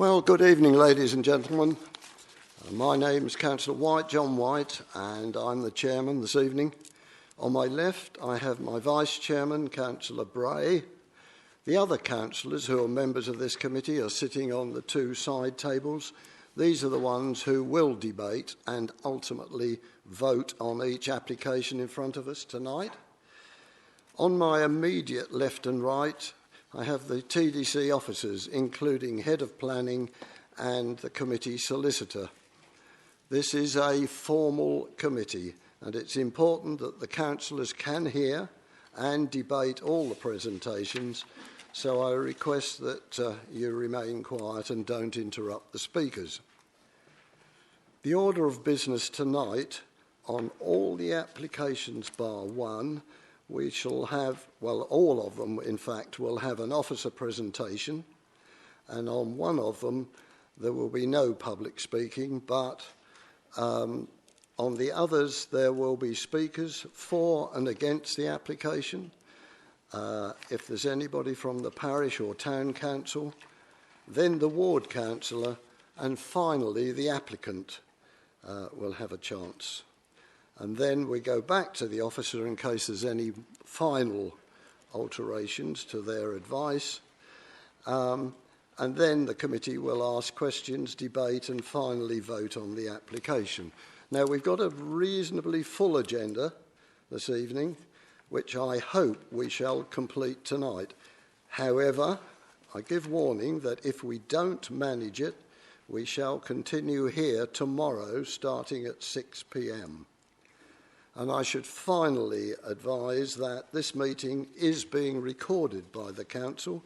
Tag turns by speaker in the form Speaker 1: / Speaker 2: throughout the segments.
Speaker 1: Well, good evening, ladies and gentlemen. My name is Councillor White, John White, and I'm the chairman this evening. On my left, I have my vice chairman, Councillor Bray. The other councillors who are members of this committee are sitting on the two side tables. These are the ones who will debate and ultimately vote on each application in front of us tonight. On my immediate left and right, I have the TDC officers, including Head of Planning and the committee solicitor. This is a formal committee, and it's important that the councillors can hear and debate all the presentations, so I request that you remain quiet and don't interrupt the speakers. The order of business tonight, on all the applications bar one, we shall have, well, all of them, in fact, will have an officer presentation, and on one of them there will be no public speaking, but on the others there will be speakers for and against the application. If there's anybody from the parish or town council, then the ward councillor, and finally the applicant will have a chance. And then we go back to the officer in case there's any final alterations to their advice. And then the committee will ask questions, debate, and finally vote on the application. Now, we've got a reasonably full agenda this evening, which I hope we shall complete tonight. However, I give warning that if we don't manage it, we shall continue here tomorrow starting at 6 p.m. And I should finally advise that this meeting is being recorded by the council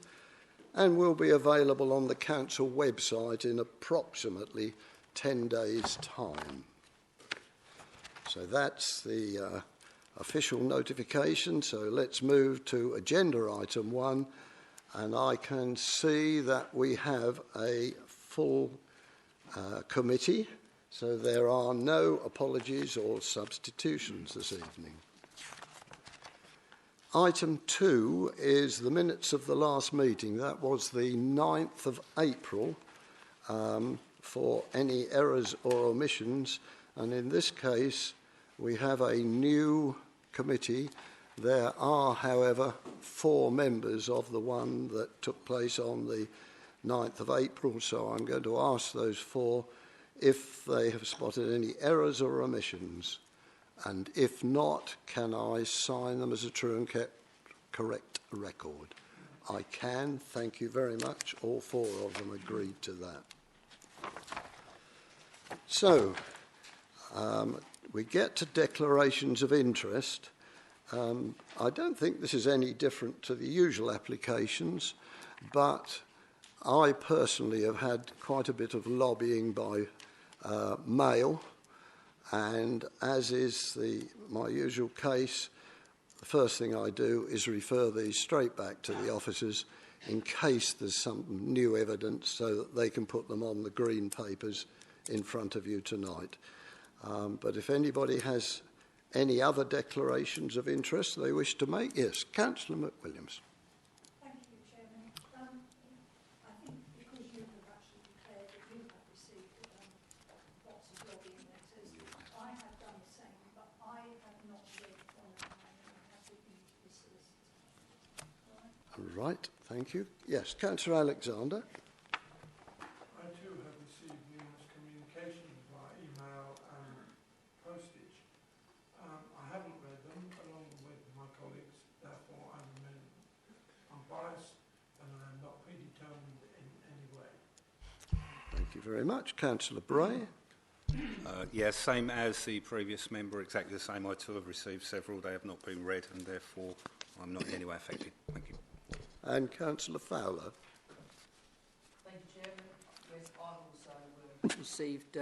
Speaker 1: and will be available on the council website in approximately 10 days' time. So that's the official notification. So let's move to agenda item 1. And I can see that we have a full committee. So there are no apologies or substitutions this evening. Item 2 is the minutes of the last meeting. That was the 9th of April for any errors or omissions. And in this case, we have a new committee. There are, however, 4 members of the one that took place on the 9th of April. So I'm going to ask those 4 if they have spotted any errors or omissions, and if not, can I sign them as a true and correct record? I can. Thank you very much. All 4 of them agreed to that. So, we get to declarations of interest. I don't think this is any different to the usual applications, but I personally have had quite a bit of lobbying by mail, and as is my usual case, the first thing I do is refer these straight back to the officers in case there's some new evidence so that they can put them on the green papers in front of you tonight. But if anybody has any other declarations of interest they wish to make, yes, Councillor McWilliams. Right, thank you. Yes, Councillor Alexander.
Speaker 2: I too have received numerous communications via email and postage. I haven't read them along with my colleagues, therefore I'm biased and I am not predetermined in any way.
Speaker 1: Thank you very much. Councillor Bray.
Speaker 3: Yes, same as the previous member, exactly the same. I too have received several. They have not been read and therefore I'm not in any way affected. Thank you.
Speaker 1: And Councillor Fowler.
Speaker 4: Thank you, Chairman. Yes, I've also received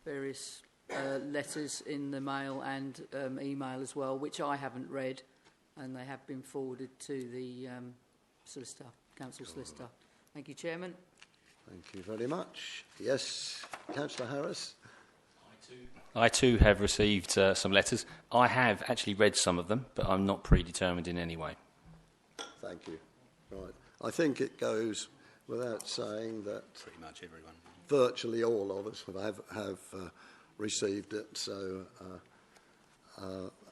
Speaker 4: various letters in the mail and email as well, which I haven't read, and they have been forwarded to the solicitor, council solicitor. Thank you, Chairman.
Speaker 1: Thank you very much. Yes, Councillor Harris.
Speaker 5: I too have received some letters. I have actually read some of them, but I'm not predetermined in any way.
Speaker 1: Thank you. Right. I think it goes without saying that
Speaker 3: Pretty much everyone.
Speaker 1: virtually all of us have received it. So,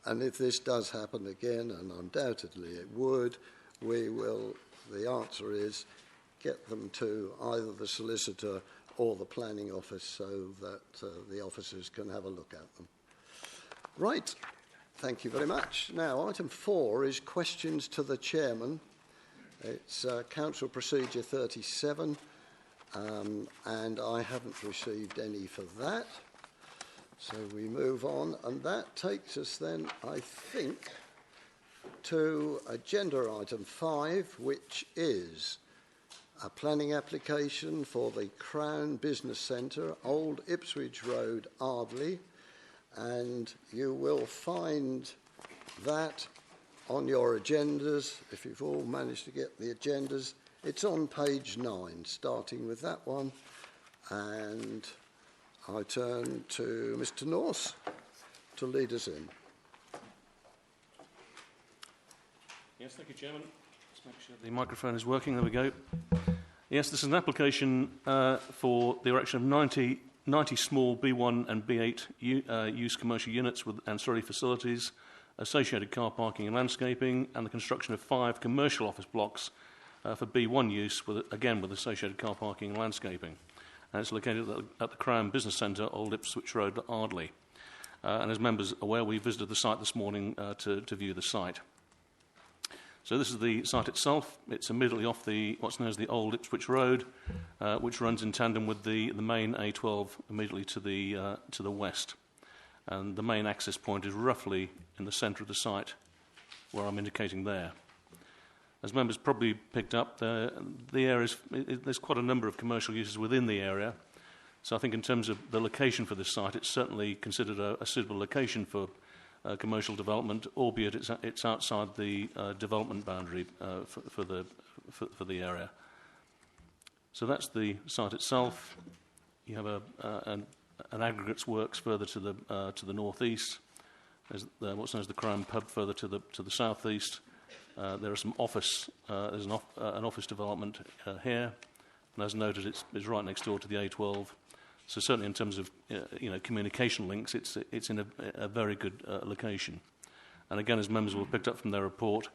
Speaker 1: and if this does happen again, and undoubtedly it would, we will. The answer is get them to either the solicitor or the planning office so that the officers can have a look at them. Right. Thank you very much. Now, item 4 is questions to the chairman. It's Council Procedure 37, and I haven't received any for that. So we move on, and that takes us then, I think, to agenda item 5, which is a planning application for the Crown Business Centre, Old Ipswich Road, Ardleigh, and you will find that on your agendas, if you've all managed to get the agendas. It's on page 9, starting with that one, and I turn to Mr. Norse to lead us in.
Speaker 6: Yes, thank you, Chairman. Let's make sure the microphone is working. There we go. Yes, this is an application for the erection of 90 small B1 and B8 use commercial units with ancillary facilities, associated car parking and landscaping, and the construction of 5 commercial office blocks for B1 use, with associated car parking and landscaping. And it's located at the Crown Business Centre, Old Ipswich Road, Ardleigh. And as members are aware, we visited the site this morning to view the site. So this is the site itself. It's immediately off what's known as the Old Ipswich Road, which runs in tandem with the main A12 immediately to the west. And the main access point is roughly in the centre of the site, where I'm indicating there. As members probably picked up, the area there's quite a number of commercial uses within the area. So I think in terms of the location for this site, it's certainly considered a suitable location for commercial development, albeit it's outside the development boundary for the area. So that's the site itself. You have an aggregates works further to the northeast. There's what's known as the Crown Pub further to the southeast. There are some office. There's an office development here, and as noted, it's right next door to the A12. So certainly, in terms of communication links, it's in a very good location. And again, as members will have picked up from their report,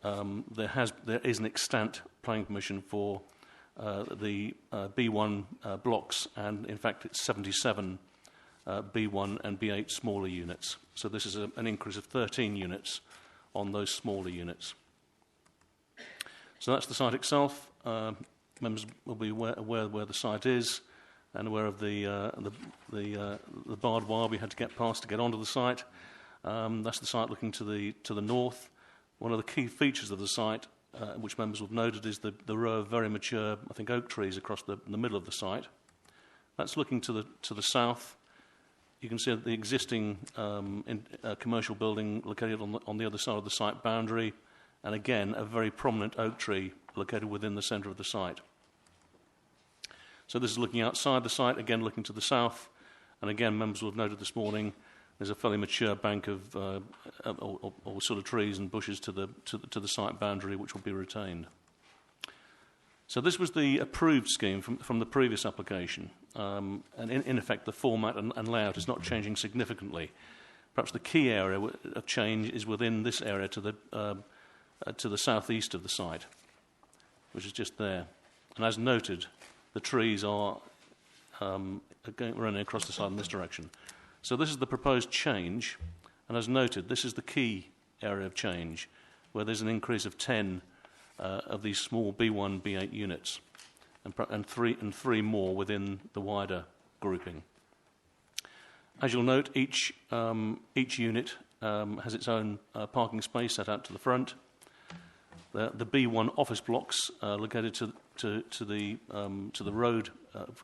Speaker 6: there is an extant planning permission for the B1 blocks, and in fact, it's 77 B1 and B8 smaller units. So this is an increase of 13 units on those smaller units. So that's the site itself. Members will be aware where the site is, and aware of the barbed wire we had to get past to get onto the site. That's the site looking to the north. One of the key features of the site, which members will have noted, is the row of very mature, I think, oak trees across the middle of the site. That's looking to the south. You can see the existing commercial building located on the other side of the site boundary, and again, a very prominent oak tree located within the centre of the site. So this is looking outside the site, again looking to the south, and again, members will have noted this morning, there's a fairly mature bank of or sort of trees and bushes to the site boundary, which will be retained. So this was the approved scheme from the previous application, and in effect, the format and layout is not changing significantly. Perhaps the key area of change is within this area to the southeast of the site, which is just there. And as noted, the trees are running across the site in this direction. So this is the proposed change, and as noted, this is the key area of change, where there's an increase of 10 of these small B1, B8 units, and three more within the wider grouping. As you'll note, each unit has its own parking space set out to the front. The B1 office blocks located to the road,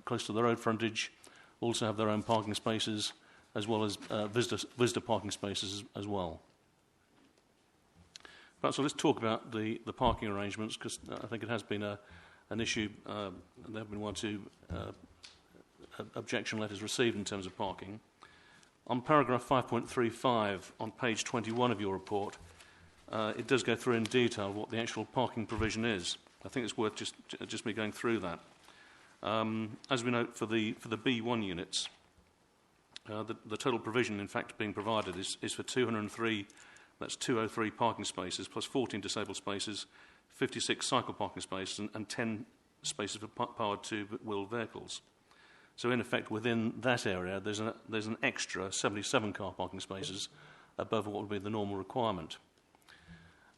Speaker 6: close to the road frontage, also have their own parking spaces, as well as visitor parking spaces as well. Perhaps let's talk about the parking arrangements, because I think it has been an issue. There have been 1 or 2 objection letters received in terms of parking. On paragraph 5.35 on page 21 of your report, it does go through in detail what the actual parking provision is. I think it's worth just me going through that. As we note, for the B1 units, the total provision, in fact, being provided is for 203, that's 203 parking spaces, plus 14 disabled spaces, 56 cycle parking spaces, and 10 spaces for powered two-wheel vehicles. So, in effect, within that area, there's an extra 77 car parking spaces above what would be the normal requirement.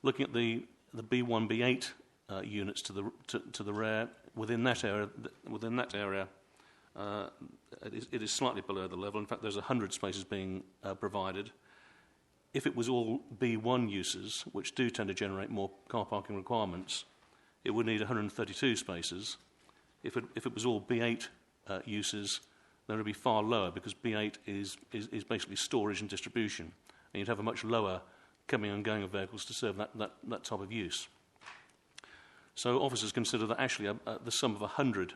Speaker 6: Looking at the B1, B8 units to the rear, within that area, it is slightly below the level. In fact, there's 100 spaces being provided. If it was all B1 uses, which do tend to generate more car parking requirements, it would need 132 spaces. If it was all B8 uses, then it would be far lower, because B8 is basically storage and distribution, and you'd have a much lower coming and going of vehicles to serve that type of use. So officers consider that actually the sum of 100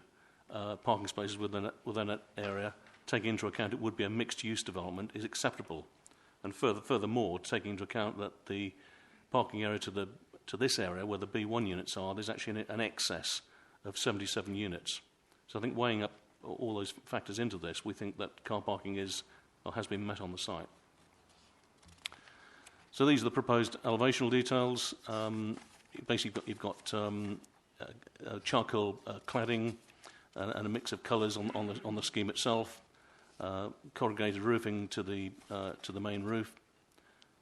Speaker 6: parking spaces within that area, taking into account it would be a mixed-use development, is acceptable. And furthermore, taking into account that the parking area to this area, where the B1 units are, there's actually an excess of 77 units. So I think weighing up all those factors into this, we think that car parking has been met on the site. So these are the proposed elevational details. Basically, you've got charcoal cladding and a mix of colours on the scheme itself. Corrugated roofing to the main roof.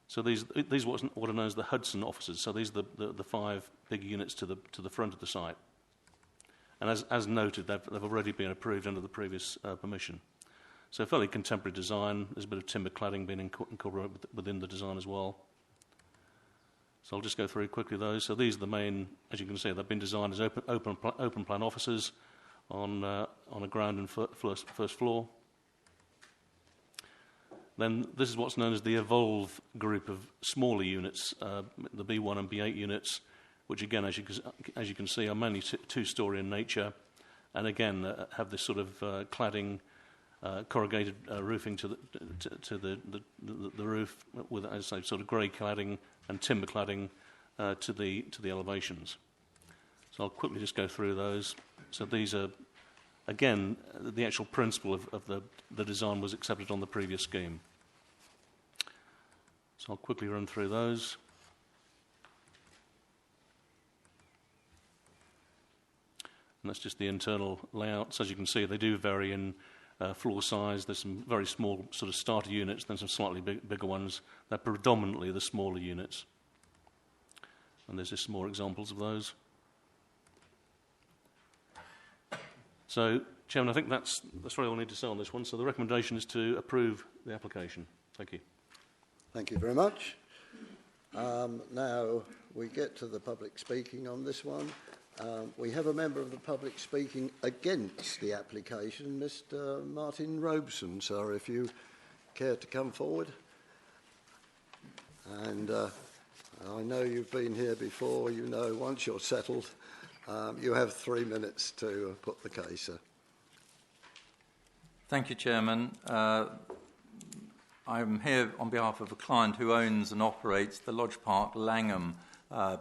Speaker 6: So these are what are known as the Hudson offices. So these are the 5 big units to the front of the site. And as noted, they've already been approved under the previous permission. So fairly contemporary design. There's a bit of timber cladding being incorporated within the design as well. So I'll just go through quickly those. So these are the main, as you can see, they've been designed as open plan offices on a ground and first floor. Then this is what's known as the Evolve group of smaller units, the B1 and B8 units, which again, as you can see, are mainly two-storey in nature, and again have this sort of cladding, corrugated roofing to the roof, with, as I say, sort of grey cladding and timber cladding to the elevations. So I'll quickly just go through those. So these are, again, the actual principle of the design was accepted on the previous scheme. So I'll quickly run through those. And that's just the internal layouts. As you can see, they do vary in floor size. There's some very small sort of starter units, then some slightly bigger ones. They're predominantly the smaller units. And there's just some more examples of those. So, Chairman, I think that's really all I need to say on this one. So the recommendation is to approve the application. Thank you.
Speaker 1: Thank you very much. Now we get to the public speaking on this one. We have a member of the public speaking against the application, Mr. Martin Robeson. So if you care to come forward. And I know you've been here before. You know, once you're settled, you have 3 minutes to put the case, sir.
Speaker 7: Thank you, Chairman. I'm here on behalf of a client who owns and operates the Lodge Park Langham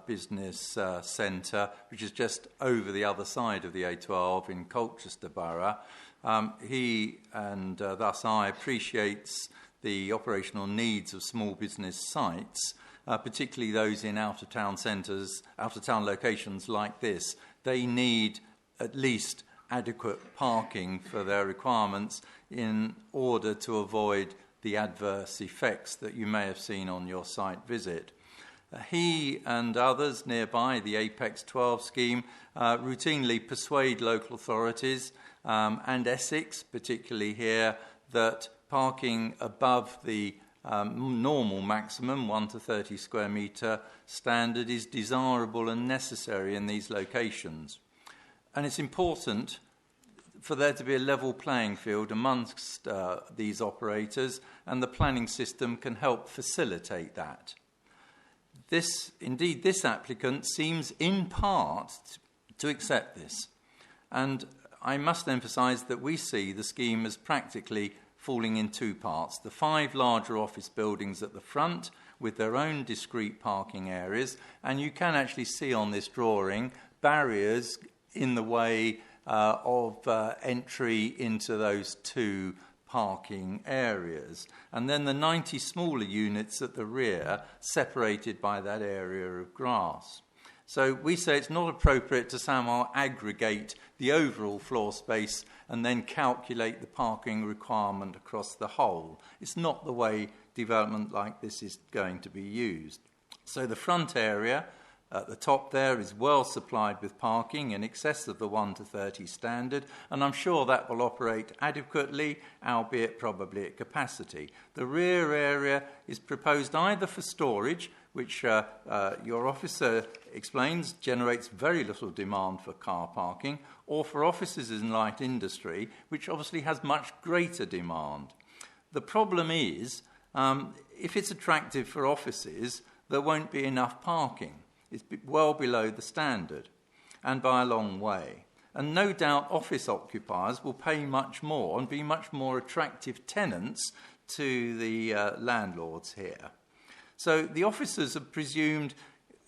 Speaker 7: Business Centre, which is just over the other side of the A12 in Colchester Borough. He, and thus I, appreciates the operational needs of small business sites, particularly those in out-of-town centres, out-of-town locations like this. They need at least adequate parking for their requirements in order to avoid the adverse effects that you may have seen on your site visit. He and others nearby, the Apex 12 scheme, routinely persuade local authorities and Essex, particularly here, that parking above the normal maximum 1 to 30 square metre standard is desirable and necessary in these locations. And it's important for there to be a level playing field amongst these operators, and the planning system can help facilitate that. This applicant seems in part to accept this. And I must emphasise that we see the scheme as practically falling in 2 parts. The 5 larger office buildings at the front with their own discrete parking areas, and you can actually see on this drawing barriers in the way of entry into those two parking areas. And then the 90 smaller units at the rear separated by that area of grass. So we say it's not appropriate to somehow aggregate the overall floor space and then calculate the parking requirement across the whole. It's not the way development like this is going to be used. So the front area at the top there is well supplied with parking in excess of the 1 to 30 standard, and I'm sure that will operate adequately, albeit probably at capacity. The rear area is proposed either for storage, which your officer explains generates very little demand for car parking, or for offices in light industry, which obviously has much greater demand. The problem is, if it's attractive for offices, there won't be enough parking. It's well below the standard, and by a long way. And no doubt office occupiers will pay much more and be much more attractive tenants to the landlords here. So the officers have presumed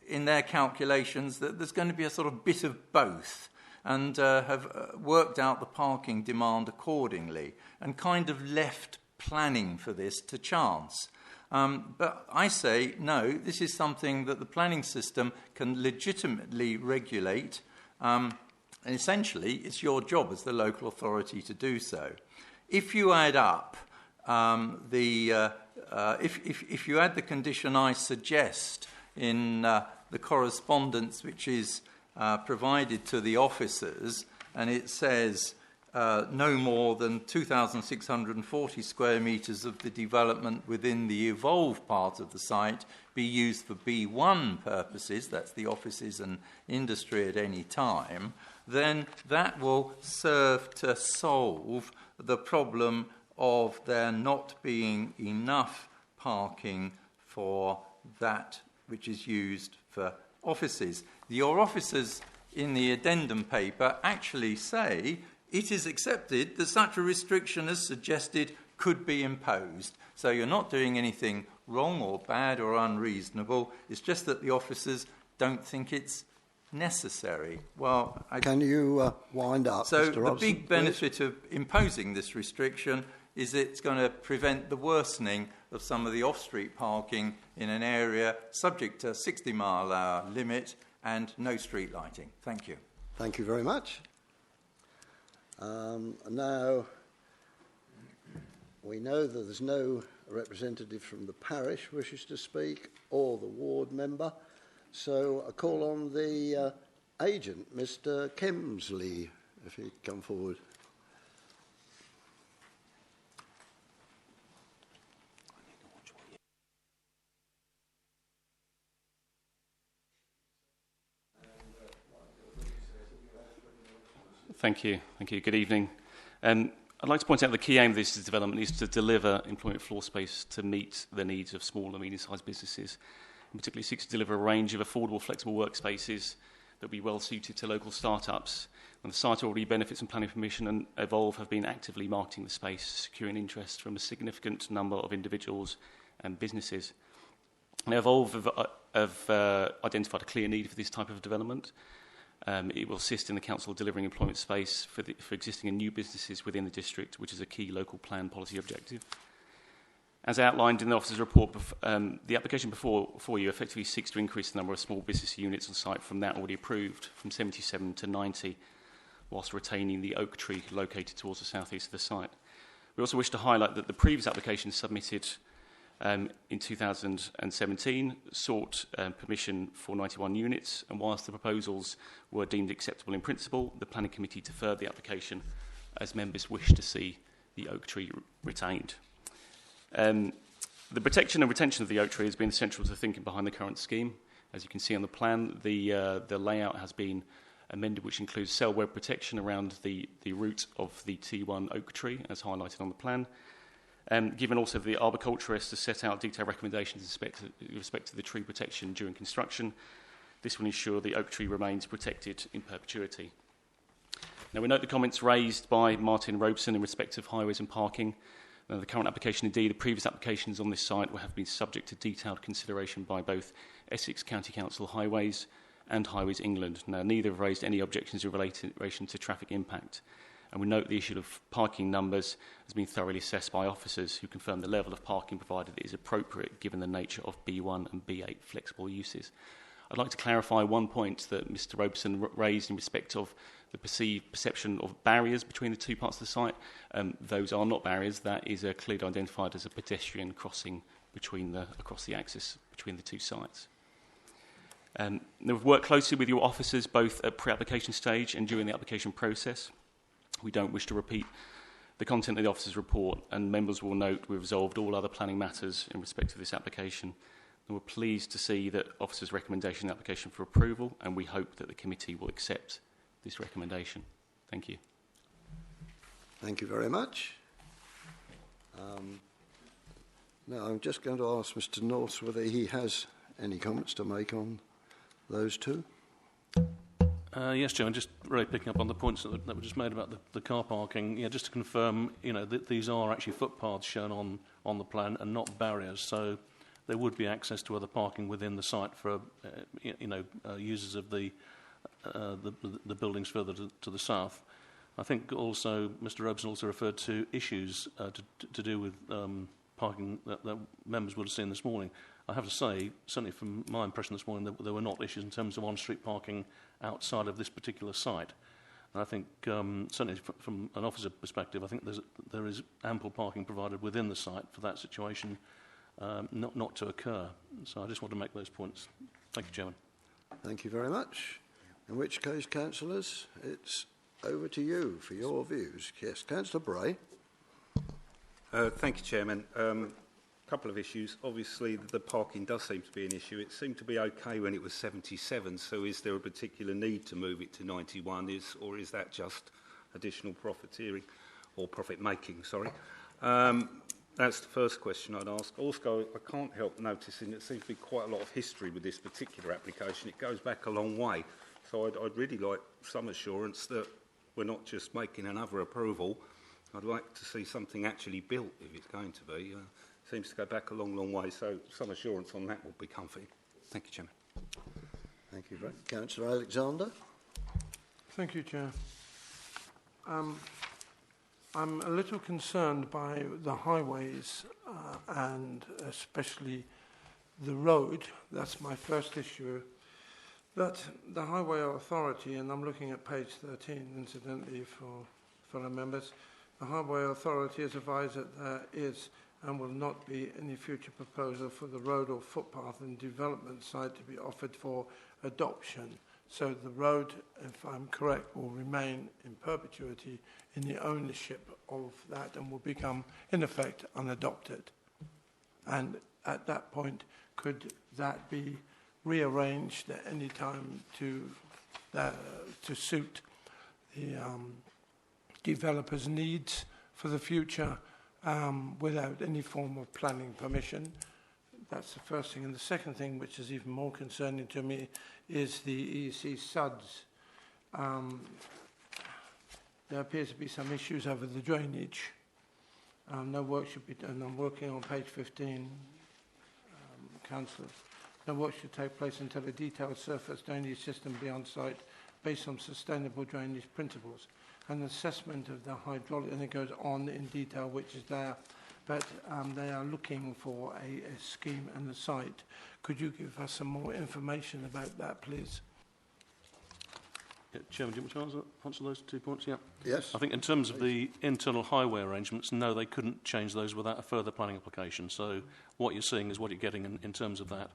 Speaker 7: in their calculations that there's going to be a sort of bit of both, and have worked out the parking demand accordingly and kind of left planning for this to chance. But I say, no, this is something that the planning system can legitimately regulate, and essentially it's your job as the local authority to do so. If you add up if you add the condition I suggest in the correspondence which is provided to the officers, and it says no more than 2,640 square metres of the development within the evolved part of the site be used for B1 purposes, that's the offices and industry at any time, then that will serve to solve the problem of there not being enough parking for that which is used for offices. Your officers in the addendum paper actually say it is accepted that such a restriction as suggested could be imposed. So you're not doing anything wrong or bad or unreasonable. It's just that the officers don't think it's necessary. Well,
Speaker 1: can you wind up,
Speaker 7: so
Speaker 1: Mr.
Speaker 7: the
Speaker 1: Robson,
Speaker 7: big benefit of imposing this restriction is it's going to prevent the worsening of some of the off-street parking in an area subject to a 60-mile-an-hour limit and no street lighting. Thank you.
Speaker 1: Thank you very much. Now, we know that there's no representative from the parish wishes to speak or the ward member, so I call on the agent, Mr. Kemsley, if he'd come forward.
Speaker 5: Thank you. Good evening. I'd like to point out the key aim of this development is to deliver employment floor space to meet the needs of small and medium-sized businesses, and particularly seeks to deliver a range of affordable, flexible workspaces that will be well suited to local startups. And the site already benefits from planning permission, and Evolve have been actively marketing the space, securing interest from a significant number of individuals and businesses. Now, Evolve have identified a clear need for this type of development. It will assist in the council delivering employment space for existing and new businesses within the district, which is a key local plan policy objective. As outlined in the officer's report, the application before you effectively seeks to increase the number of small business units on site from that already approved, from 77 to 90, whilst retaining the oak tree located towards the southeast of the site. We also wish to highlight that the previous application submitted in 2017 sought permission for 91 units, and whilst the proposals were deemed acceptable in principle, the planning committee deferred the application as members wished to see the oak tree retained. The protection and retention of the oak tree has been central to the thinking behind the current scheme. As you can see on the plan, the layout has been amended, which includes cell web protection around the root of the T1 oak tree, as highlighted on the plan. Given also the arboriculturist to set out detailed recommendations in respect to the tree protection during construction, this will ensure the oak tree remains protected in perpetuity. Now, we note the comments raised by Martin Robeson in respect of highways and parking. Now, the current application, indeed, the previous applications on this site have been subject to detailed consideration by both Essex County Council Highways and Highways England. Now, neither have raised any objections in relation to traffic impact. And we note the issue of parking numbers has been thoroughly assessed by officers who confirm the level of parking provided is appropriate given the nature of B1 and B8 flexible uses. I'd like to clarify one point that Mr Robeson raised in respect of the perception of barriers between the two parts of the site. Those are not barriers. That is clearly identified as a pedestrian crossing across the axis between the two sites. Now, we've worked closely with your officers both at pre-application stage and during the application process. We don't wish to repeat the content of the officer's report, and members will note we've resolved all other planning matters in respect of this application. And we're pleased to see that officer's recommendation application for approval, and we hope that the committee will accept this recommendation. Thank you.
Speaker 1: Thank you very much. Now, I'm just going to ask Mr North whether he has any comments to make on those two.
Speaker 6: Yes, Joe, and just really picking up on the points that were just made about the car parking, just to confirm, that these are actually footpaths shown on the plan and not barriers, so there would be access to other parking within the site for, users of the buildings further to the south. I think also Mr Robeson also referred to issues to do with parking that members would have seen this morning. I have to say, certainly from my impression this morning, there were not issues in terms of on-street parking outside of this particular site. And I think, certainly from an officer perspective, I think there is ample parking provided within the site for that situation not to occur. So I just want to make those points. Thank you, Chairman.
Speaker 1: Thank you very much. In which case, councillors, it's over to you for your views. Yes, Councillor Bray.
Speaker 3: Thank you, Chairman. Couple of issues. Obviously, the parking does seem to be an issue. It seemed to be okay when it was 77, so is there a particular need to move it to 91, or is that just additional profiteering, or profit-making, sorry? That's the first question I'd ask. Also, I can't help noticing there seems to be quite a lot of history with this particular application. It goes back a long way, so I'd really like some assurance that we're not just making another approval. I'd like to see something actually built, if it's going to be. Seems to go back a long, long way, so some assurance on that will be comforting. Thank you, Chairman.
Speaker 1: Thank you, Councillor Alexander.
Speaker 2: Thank you, Chair. I'm a little concerned by the highways and especially the road. That's my first issue. That the Highway Authority, and I'm looking at page 13, incidentally, for fellow members, the Highway Authority has advised that there is and will not be any future proposal for the road or footpath and development site to be offered for adoption. So the road, if I'm correct, will remain in perpetuity in the ownership of that and will become, in effect, unadopted. And at that point, could that be rearranged at any time to suit the developer's needs for the future without any form of planning permission? That's the first thing. And the second thing, which is even more concerning to me, is the EEC SUDs. There appears to be some issues over the drainage. No work should be done. I'm working on page 15, councillors. No work should take place until a detailed surface drainage system be on site based on sustainable drainage principles. An assessment of the hydraulic, and it goes on in detail, which is there, but they are looking for a scheme and a site. Could you give us some more information about that, please?
Speaker 6: Yeah, Chairman, do you want to answer those 2 points? Yeah.
Speaker 1: Yes.
Speaker 6: I think in terms of the internal highway arrangements, no, they couldn't change those without a further planning application. So what you're seeing is what you're getting in terms of that.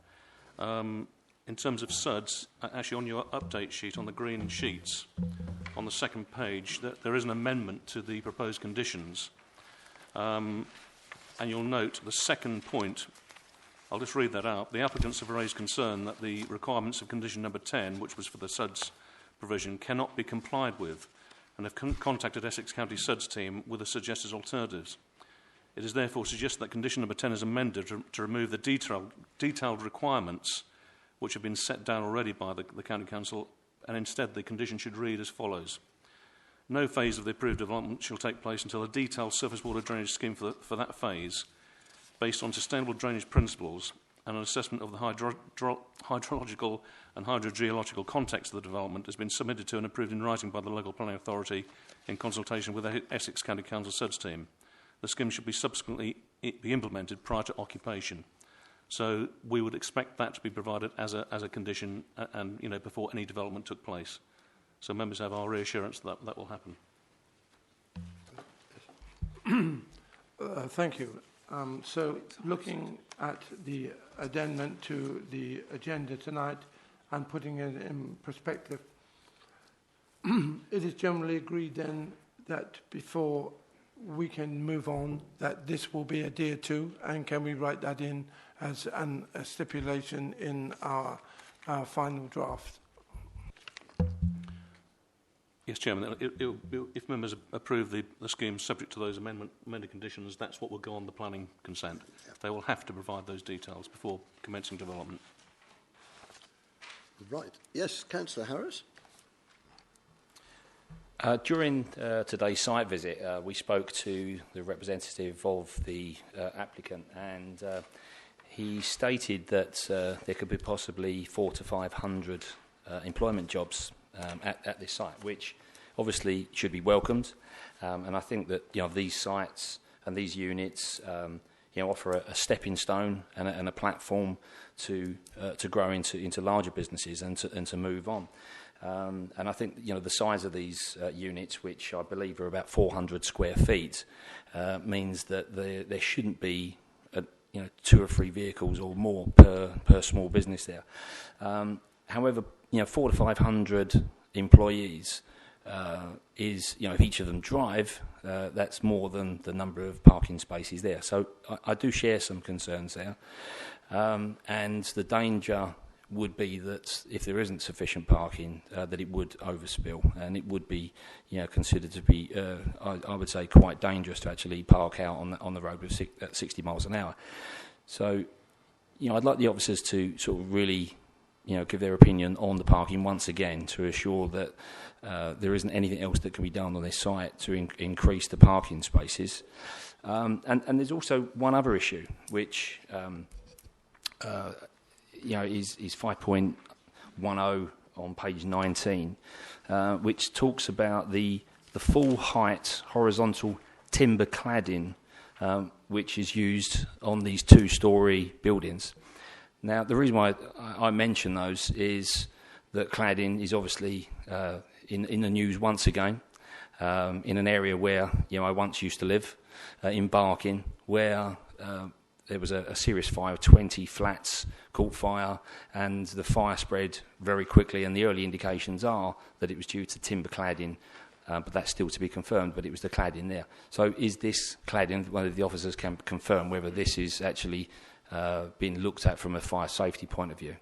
Speaker 6: In terms of SUDs, actually on your update sheet, on the green sheets, on the second page, there is an amendment to the proposed conditions. And you'll note the second point, I'll just read that out. The applicants have raised concern that the requirements of condition number 10, which was for the SUDs provision, cannot be complied with, and have contacted Essex County SUDs team with the suggested alternatives. It is therefore suggested that condition number 10 is amended to remove the detailed requirements which have been set down already by the County Council, and instead the condition should read as follows. No phase of the approved development shall take place until a detailed surface water drainage scheme for that phase, based on sustainable drainage principles, and an assessment of the hydrological and hydrogeological context of the development has been submitted to and approved in writing by the local planning authority in consultation with the Essex County Council SUDS team. The scheme should be subsequently be implemented prior to occupation. So we would expect that to be provided as a condition and before any development took place. So members have our reassurance that that will happen.
Speaker 2: Thank you. So looking at the addendum to the agenda tonight and putting it in perspective, it is generally agreed then that before we can move on, that this will be adhered to, and can we write that in as a stipulation in our final draft?
Speaker 6: Yes, Chairman. If members approve the scheme subject to those amended conditions, that's what will go on the planning consent. They will have to provide those details before commencing development.
Speaker 1: Right. Yes, Councillor Harris.
Speaker 8: During today's site visit, we spoke to the representative of the applicant, and he stated that there could be possibly 400 to 500 employment jobs at this site, which obviously should be welcomed. And I think that these sites and these units offer a stepping stone and a platform to grow into larger businesses and to move on. And I think the size of these units, which I believe are about 400 square feet, means that there shouldn't be 2 or 3 vehicles or more per small business there. However, 400 to 500 employees is, if each of them drive, that's more than the number of parking spaces there. So I do share some concerns there, and the danger would be that if there isn't sufficient parking, that it would overspill, and it would be, considered to be, I would say, quite dangerous to actually park out on the road at 60 miles an hour. So, I'd like the officers to sort of really, give their opinion on the parking once again to assure that there isn't anything else that can be done on this site to increase the parking spaces. And there's also one other issue, which is 5.10 on page 19, which talks about the full height horizontal timber cladding, which is used on these 2-storey buildings. Now, the reason why I mention those is that cladding is obviously in the news once again, in an area where I once used to live, in Barking, where there was a serious fire of 20 flats caught fire, and the fire spread very quickly, and the early indications are that it was due to timber cladding, but that's still to be confirmed, but it was the cladding there. So is this cladding, one of the officers can confirm whether this is actually being looked at from a fire safety point of view?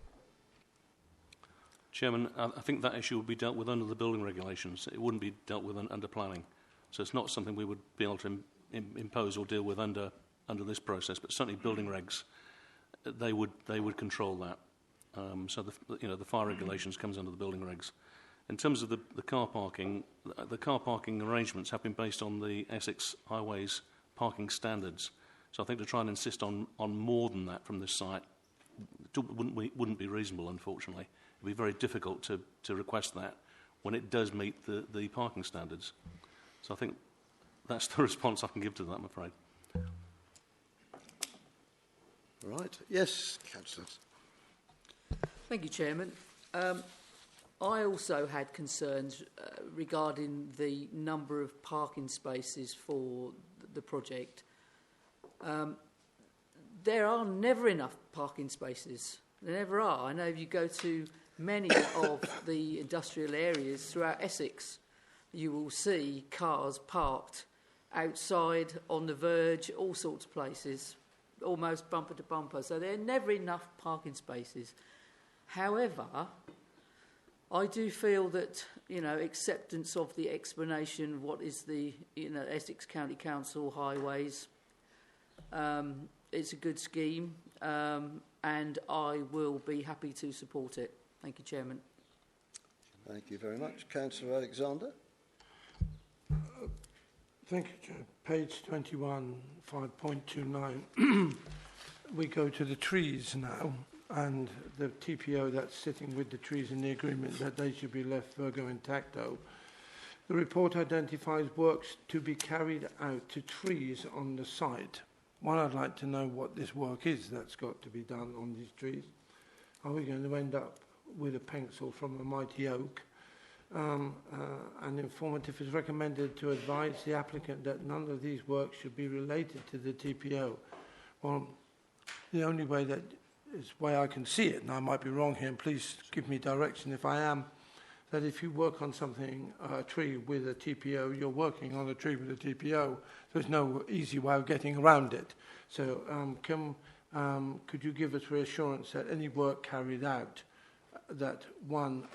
Speaker 6: Chairman, I think that issue would be dealt with under the building regulations. It wouldn't be dealt with under planning. So it's not something we would be able to impose or deal with under this process, but certainly building regs, they would control that. So the fire regulations comes under the building regs. In terms of the car parking arrangements have been based on the Essex Highways parking standards. So I think to try and insist on more than that from this site wouldn't be reasonable, unfortunately. It would be very difficult to request that when it does meet the parking standards. So I think that's the response I can give to that, I'm afraid.
Speaker 1: Right. Yes, Councillors.
Speaker 4: Thank you, Chairman. I also had concerns regarding the number of parking spaces for the project. There are never enough parking spaces. There never are. I know if you go to many of the industrial areas throughout Essex, you will see cars parked outside, on the verge, all sorts of places, almost bumper to bumper. So there are never enough parking spaces. However, I do feel that, acceptance of the explanation of what is the, Essex County Council highways, it's a good scheme, and I will be happy to support it. Thank you, Chairman.
Speaker 1: Thank you very much. Councillor Alexander.
Speaker 2: Thank you, Chair. Page 21, 5.29. we go to the trees now, and the TPO that's sitting with the trees in the agreement that they should be left virgo intacto. The report identifies works to be carried out to trees on the site. One, I'd like to know what this work is that's got to be done on these trees. Are we going to end up with a pencil from a mighty oak? And informative is recommended to advise the applicant that none of these works should be related to the TPO. Well, the only way that is way I can see it, and I might be wrong here, and please give me direction if I am, that if you work on something, a tree with a TPO, you're working on a tree with a TPO. There's no easy way of getting around it. So could you give us reassurance that any work carried out, that one,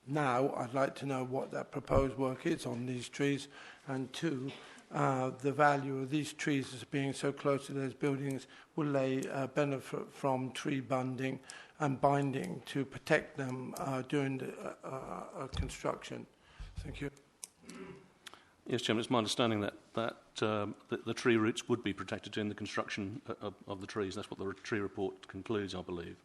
Speaker 2: now I'd like to know what that proposed work is on these trees, and two, the value of these trees as being so close to those buildings, will they benefit from tree bunding and binding to protect them during the construction? Thank you.
Speaker 6: Yes, Chairman, it's my understanding that the tree roots would be protected during the construction of the trees. That's what the tree report concludes, I believe.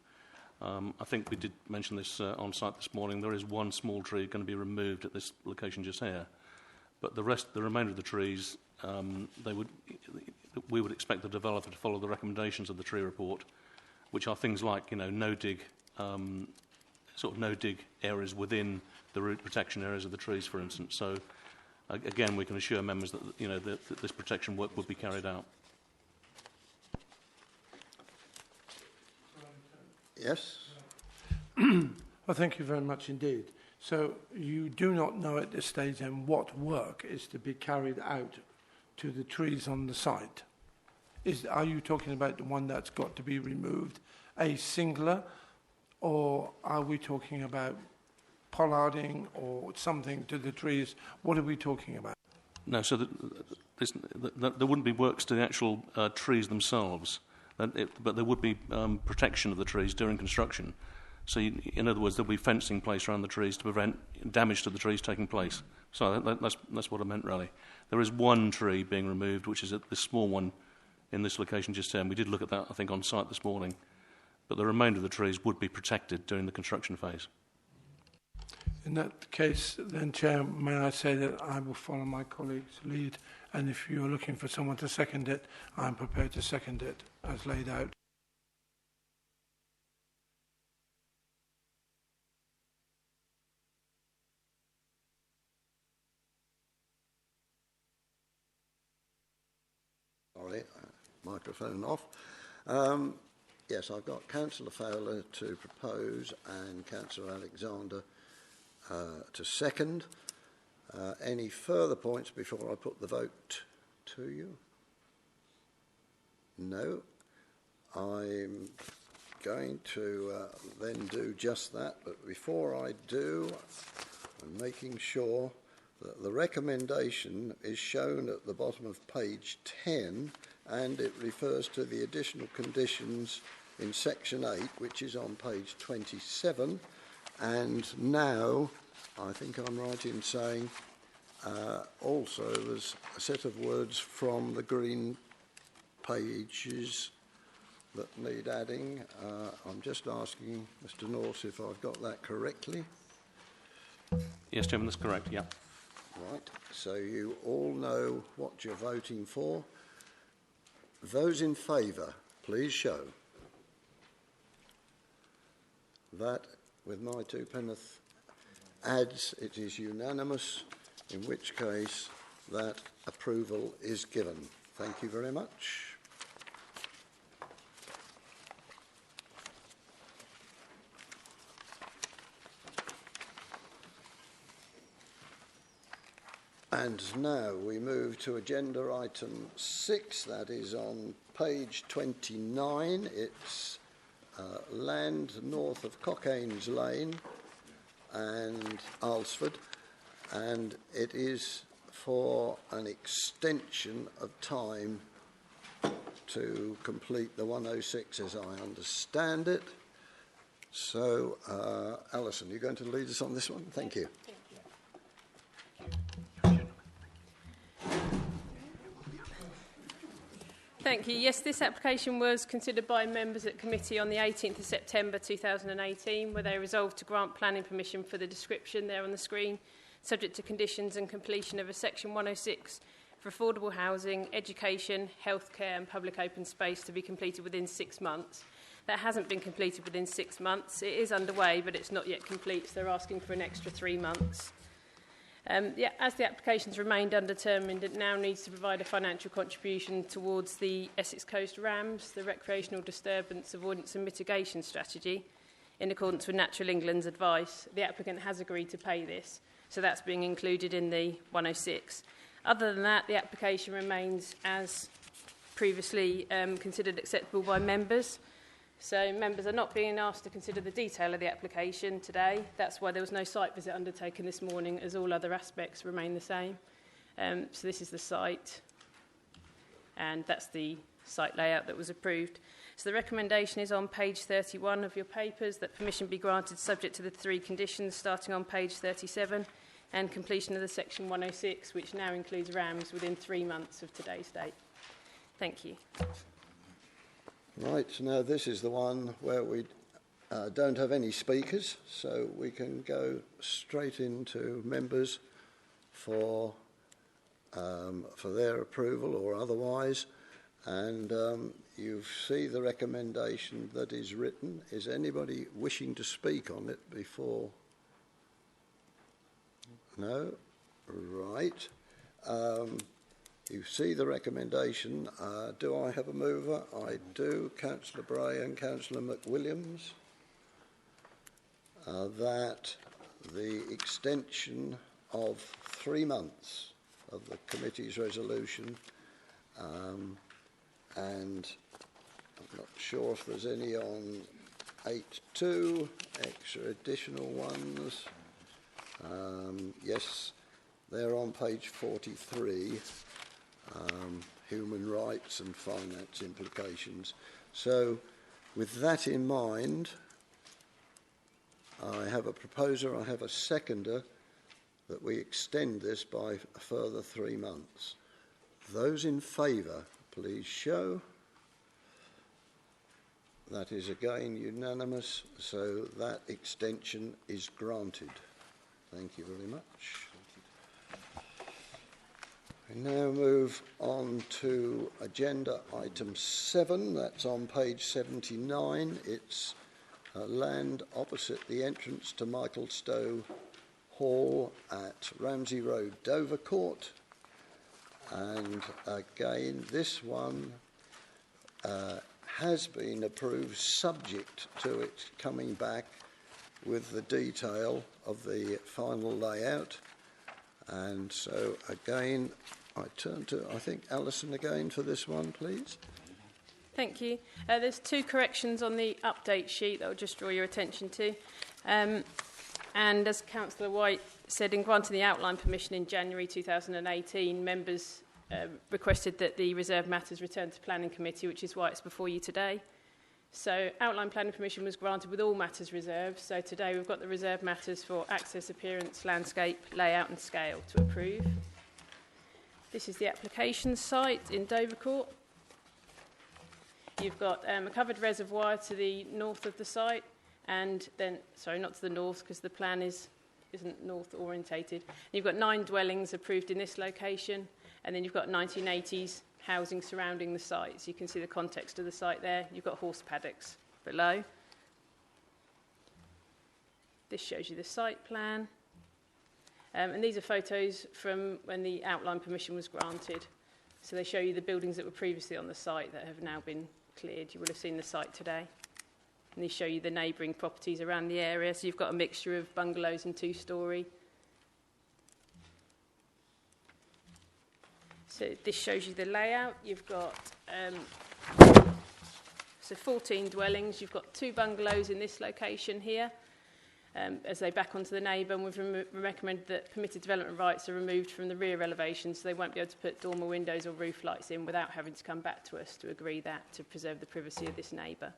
Speaker 6: I think we did mention this on site this morning. There is one small tree going to be removed at this location just here, but the remainder of the trees, we would expect the developer to follow the recommendations of the tree report, which are things like, no-dig, sort of no-dig areas within the root protection areas of the trees, for instance. So, again, we can assure members that, that this protection work would be carried out.
Speaker 1: Yes?
Speaker 2: Well, thank you very much indeed. So you do not know at this stage then what work is to be carried out to the trees on the site? Are you talking about the one that's got to be removed, a singular, or are we talking about pollarding or something to the trees? What are we talking about?
Speaker 6: No, so there wouldn't be works to the actual trees themselves, but there would be protection of the trees during construction. So, in other words, there'll be fencing placed around the trees to prevent damage to the trees taking place. So that's what I meant, really. There is one tree being removed, which is this small one in this location just here, and we did look at that, I think, on site this morning. But the remainder of the trees would be protected during the construction phase.
Speaker 2: In that case, then, Chair, may I say that I will follow my colleague's lead, and if you're looking for someone to second it, I'm prepared to second it as laid out.
Speaker 1: Sorry, microphone off. Yes, I've got Councillor Fowler to propose and Councillor Alexander to second. Any further points before I put the vote to you? No. I'm going to then do just that, but before I do, I'm making sure that the recommendation is shown at the bottom of page 10, and it refers to the additional conditions in section 8, which is on page 27. And now, I think I'm right in saying, also there's a set of words from the green pages that need adding. I'm just asking Mr. Norse if I've got that correctly.
Speaker 6: Yes, Chairman, that's correct, yeah.
Speaker 1: Right, so you all know what you're voting for. Those in favour, please show. That, with my 2 penneth adds, it is unanimous, in which case that approval is given. Thank you very much. And now we move to agenda item 6, that is on page 29. It's land north of Cockaynes Lane and Alresford, and it is for an extension of time to complete the 106 as I understand it. So, Alison, you're going to lead us on this one? Thank you.
Speaker 9: Thank you. Yes, this application was considered by members at committee on the 18th of September 2018, where they resolved to grant planning permission for the description there on the screen, subject to conditions and completion of a Section 106 for affordable housing, education, healthcare and public open space to be completed within 6 months. That hasn't been completed within 6 months. It is underway, but it's not yet complete, so they're asking for an extra 3 months. As the application's remained undetermined, it now needs to provide a financial contribution towards the Essex Coast RAMS, the Recreational Disturbance Avoidance and Mitigation Strategy, in accordance with Natural England's advice. The applicant has agreed to pay this, so that's being included in the 106. Other than that, the application remains as previously considered acceptable by members. So members are not being asked to consider the detail of the application today. That's why there was no site visit undertaken this morning, as all other aspects remain the same. So this is the site, and that's the site layout that was approved. So the recommendation is on page 31 of your papers, that permission be granted subject to the 3 conditions, starting on page 37, and completion of the Section 106, which now includes RAMS, within 3 months of today's date. Thank you.
Speaker 1: Right, now this is the one where we don't have any speakers, so we can go straight into members for their approval or otherwise. And you see the recommendation that is written. Is anybody wishing to speak on it before? No? Right. You see the recommendation. Do I have a mover? I do. Councillor Bray and Councillor McWilliams. That the extension of 3 months of the committee's resolution, and I'm not sure if there's any on 8.2, extra additional ones. Yes, they're on page 43. Human rights and finance implications. So with that in mind, I have a proposer, I have a seconder, that we extend this by a further 3 months. Those in favour, please show. That is again unanimous, so that extension is granted. Thank you very much. We now move on to agenda item 7. That's on page 79. It's land opposite the entrance to Michaelstowe Hall at Ramsey Road, Dovercourt. And again, this one has been approved subject to it coming back with the detail of the final layout. And so again, I turn to, I think, Alison again for this one, please.
Speaker 9: Thank you. There's 2 corrections on the update sheet that I'll just draw your attention to. And as Councillor White said, in granting the outline permission in January 2018, members requested that the reserved matters return to Planning Committee, which is why it's before you today. So outline planning permission was granted with all matters reserved. So today we've got the reserved matters for access, appearance, landscape, layout and scale to approve. This is the application site in Dovercourt. You've got a covered reservoir to the north of the site, and then, sorry, not to the north because the plan isn't north orientated. You've got 9 dwellings approved in this location, and then you've got 1980s housing surrounding the site. So you can see the context of the site there. You've got horse paddocks below. This shows you the site plan. And these are photos from when the outline permission was granted. So they show you the buildings that were previously on the site that have now been cleared. You will have seen the site today. And these show you the neighbouring properties around the area. So you've got a mixture of bungalows and 2-storey. So this shows you the layout. You've got 14 dwellings. You've got 2 bungalows in this location here. As they back onto the neighbour, and we've recommended that permitted development rights are removed from the rear elevation, so they won't be able to put dormer windows or roof lights in without having to come back to us to agree that, to preserve the privacy of this neighbour.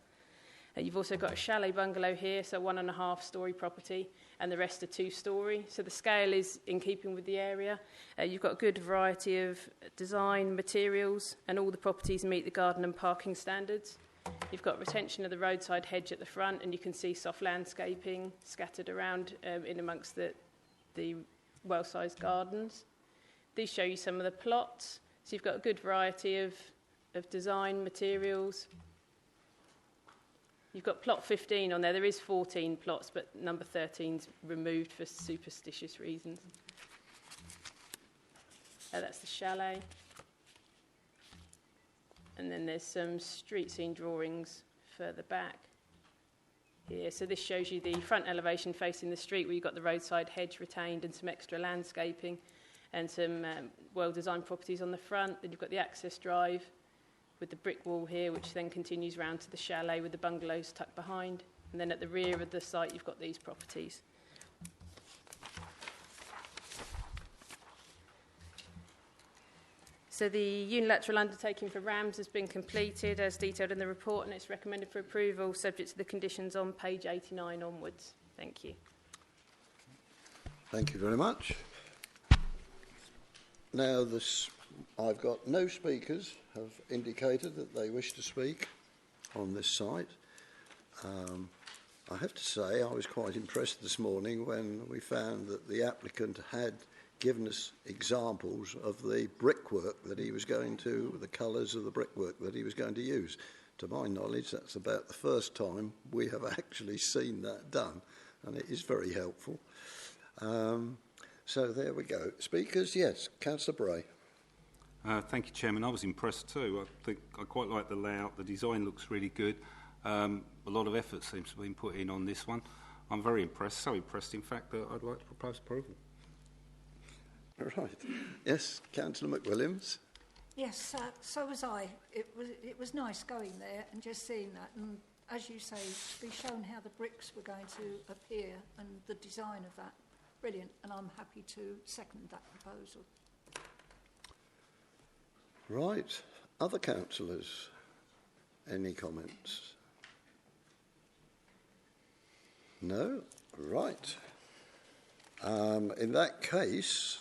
Speaker 9: You've also got a chalet bungalow here, so 1.5-storey property, and the rest are 2-storey. So the scale is in keeping with the area. You've got a good variety of design, materials, and all the properties meet the garden and parking standards. You've got retention of the roadside hedge at the front, and you can see soft landscaping scattered around in amongst the well-sized gardens. These show you some of the plots. So you've got a good variety of design, materials. You've got plot 15 on there. There is 14 plots, but number 13's removed for superstitious reasons. That's the chalet. And then there's some street scene drawings further back here. So this shows you the front elevation facing the street, where you've got the roadside hedge retained and some extra landscaping and some well-designed properties on the front. Then you've got the access drive with the brick wall here, which then continues round to the chalet with the bungalows tucked behind. And then at the rear of the site, you've got these properties. So the unilateral undertaking for RAMS has been completed as detailed in the report, and it's recommended for approval subject to the conditions on page 89 onwards. Thank you.
Speaker 1: Thank you very much. Now, I've got no speakers have indicated that they wish to speak on this site. I have to say I was quite impressed this morning when we found that the applicant had given us examples of the brickwork that he was going to, the colours of the brickwork that he was going to use. To my knowledge, that's about the first time we have actually seen that done, and it is very helpful. So there we go. Speakers, yes. Councillor Bray.
Speaker 3: Thank you, Chairman. I was impressed too. I quite like the layout. The design looks really good. A lot of effort seems to have been put in on this one. I'm very impressed, so impressed, in fact, that I'd like to propose approval.
Speaker 1: Right. Yes, Councillor McWilliams.
Speaker 10: Yes, so was I. It was nice going there and just seeing that. And as you say, to be shown how the bricks were going to appear and the design of that. Brilliant. And I'm happy to second that proposal.
Speaker 1: Right. Other councillors, any comments? No? Right. In that case,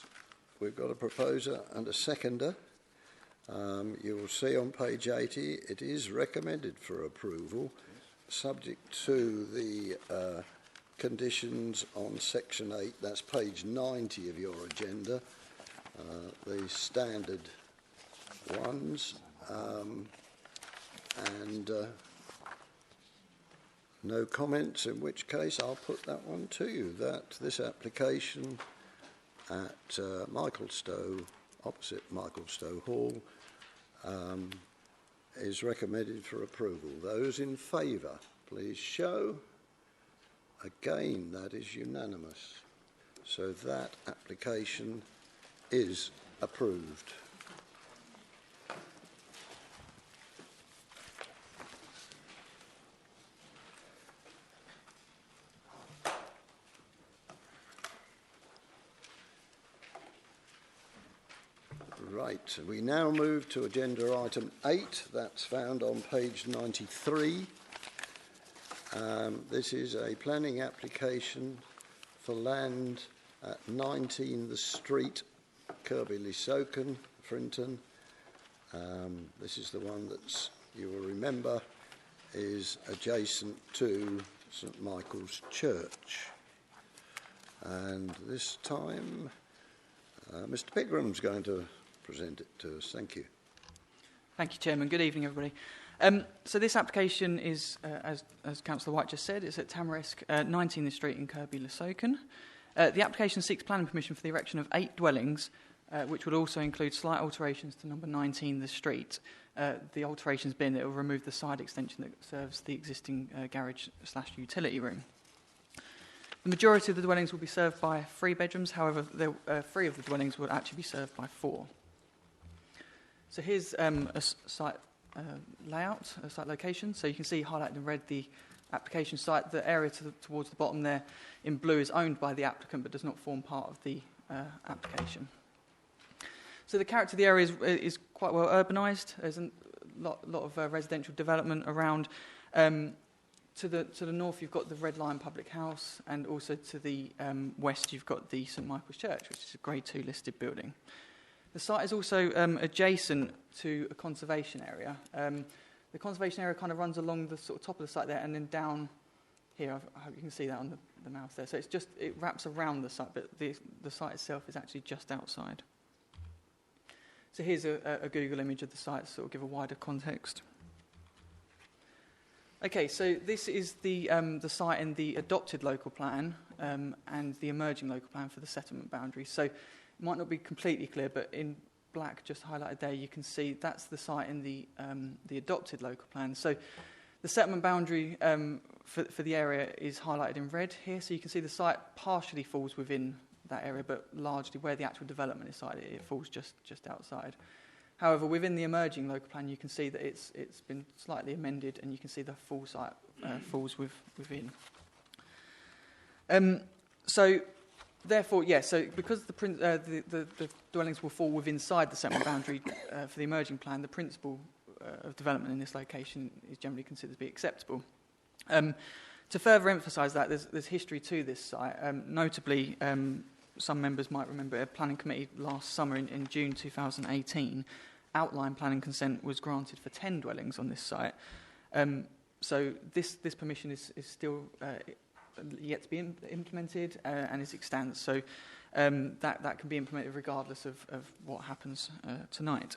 Speaker 1: we've got a proposer and a seconder. You will see on page 80 it is recommended for approval, subject to the conditions on section 8. That's page 90 of your agenda, the standard ones, and no comments, in which case I'll put that one to you, that this application at Michaelstowe, opposite Michaelstowe Hall, is recommended for approval. Those in favour, please show. Again, that is unanimous. So that application is approved. Right, we now move to agenda item 8. That's found on page 93. This is a planning application for land at 19 the Street, Kirby-le-Soken, Frinton. This is the one that you will remember is adjacent to St Michael's Church. And this time, Mr Pigram's going to present it to us. Thank you.
Speaker 11: Thank you, Chairman. Good evening, everybody. So this application is, as Councillor White just said, it's at Tamarisk, 19 the Street in Kirby-le-Soken. The application seeks planning permission for the erection of 8 dwellings, which would also include slight alterations to number 19 the Street. The alterations being that it will remove the side extension that serves the existing garage/utility room. The majority of the dwellings will be served by 3 bedrooms, however, 3 of the dwellings will actually be served by 4. So here's a site layout, a site location. So you can see highlighted in red the application site. The area towards the bottom there in blue is owned by the applicant but does not form part of the application. So the character of the area is quite well urbanised. There's a lot of residential development around. To the north, you've got the Red Lion Public House, and also to the west, you've got the St Michael's Church, which is a Grade 2 listed building. The site is also adjacent to a conservation area. The conservation area kind of runs along the sort of top of the site there, and then down here. I hope you can see that on the mouse there. So it wraps around the site, but the site itself is actually just outside. So here's a Google image of the site to sort of give a wider context. Okay, so this is the site in the adopted local plan and the emerging local plan for the settlement boundaries. So it might not be completely clear, but in black, just highlighted there, you can see that's the site in the adopted local plan. So the settlement boundary for the area is highlighted in red here. So you can see the site partially falls within that area, but largely where the actual development is sited, it falls just outside. However, within the emerging local plan, you can see that it's been slightly amended, and you can see the full site falls within. So, therefore, so because the dwellings will fall within inside the settlement boundary for the emerging plan, the principle of development in this location is generally considered to be acceptable. To further emphasise that, there's history to this site. Notably, some members might remember a planning committee last summer in June 2018. Outline planning consent was granted for 10 dwellings on this site. So this permission is still yet to be implemented and is extant. So that can be implemented regardless of what happens tonight.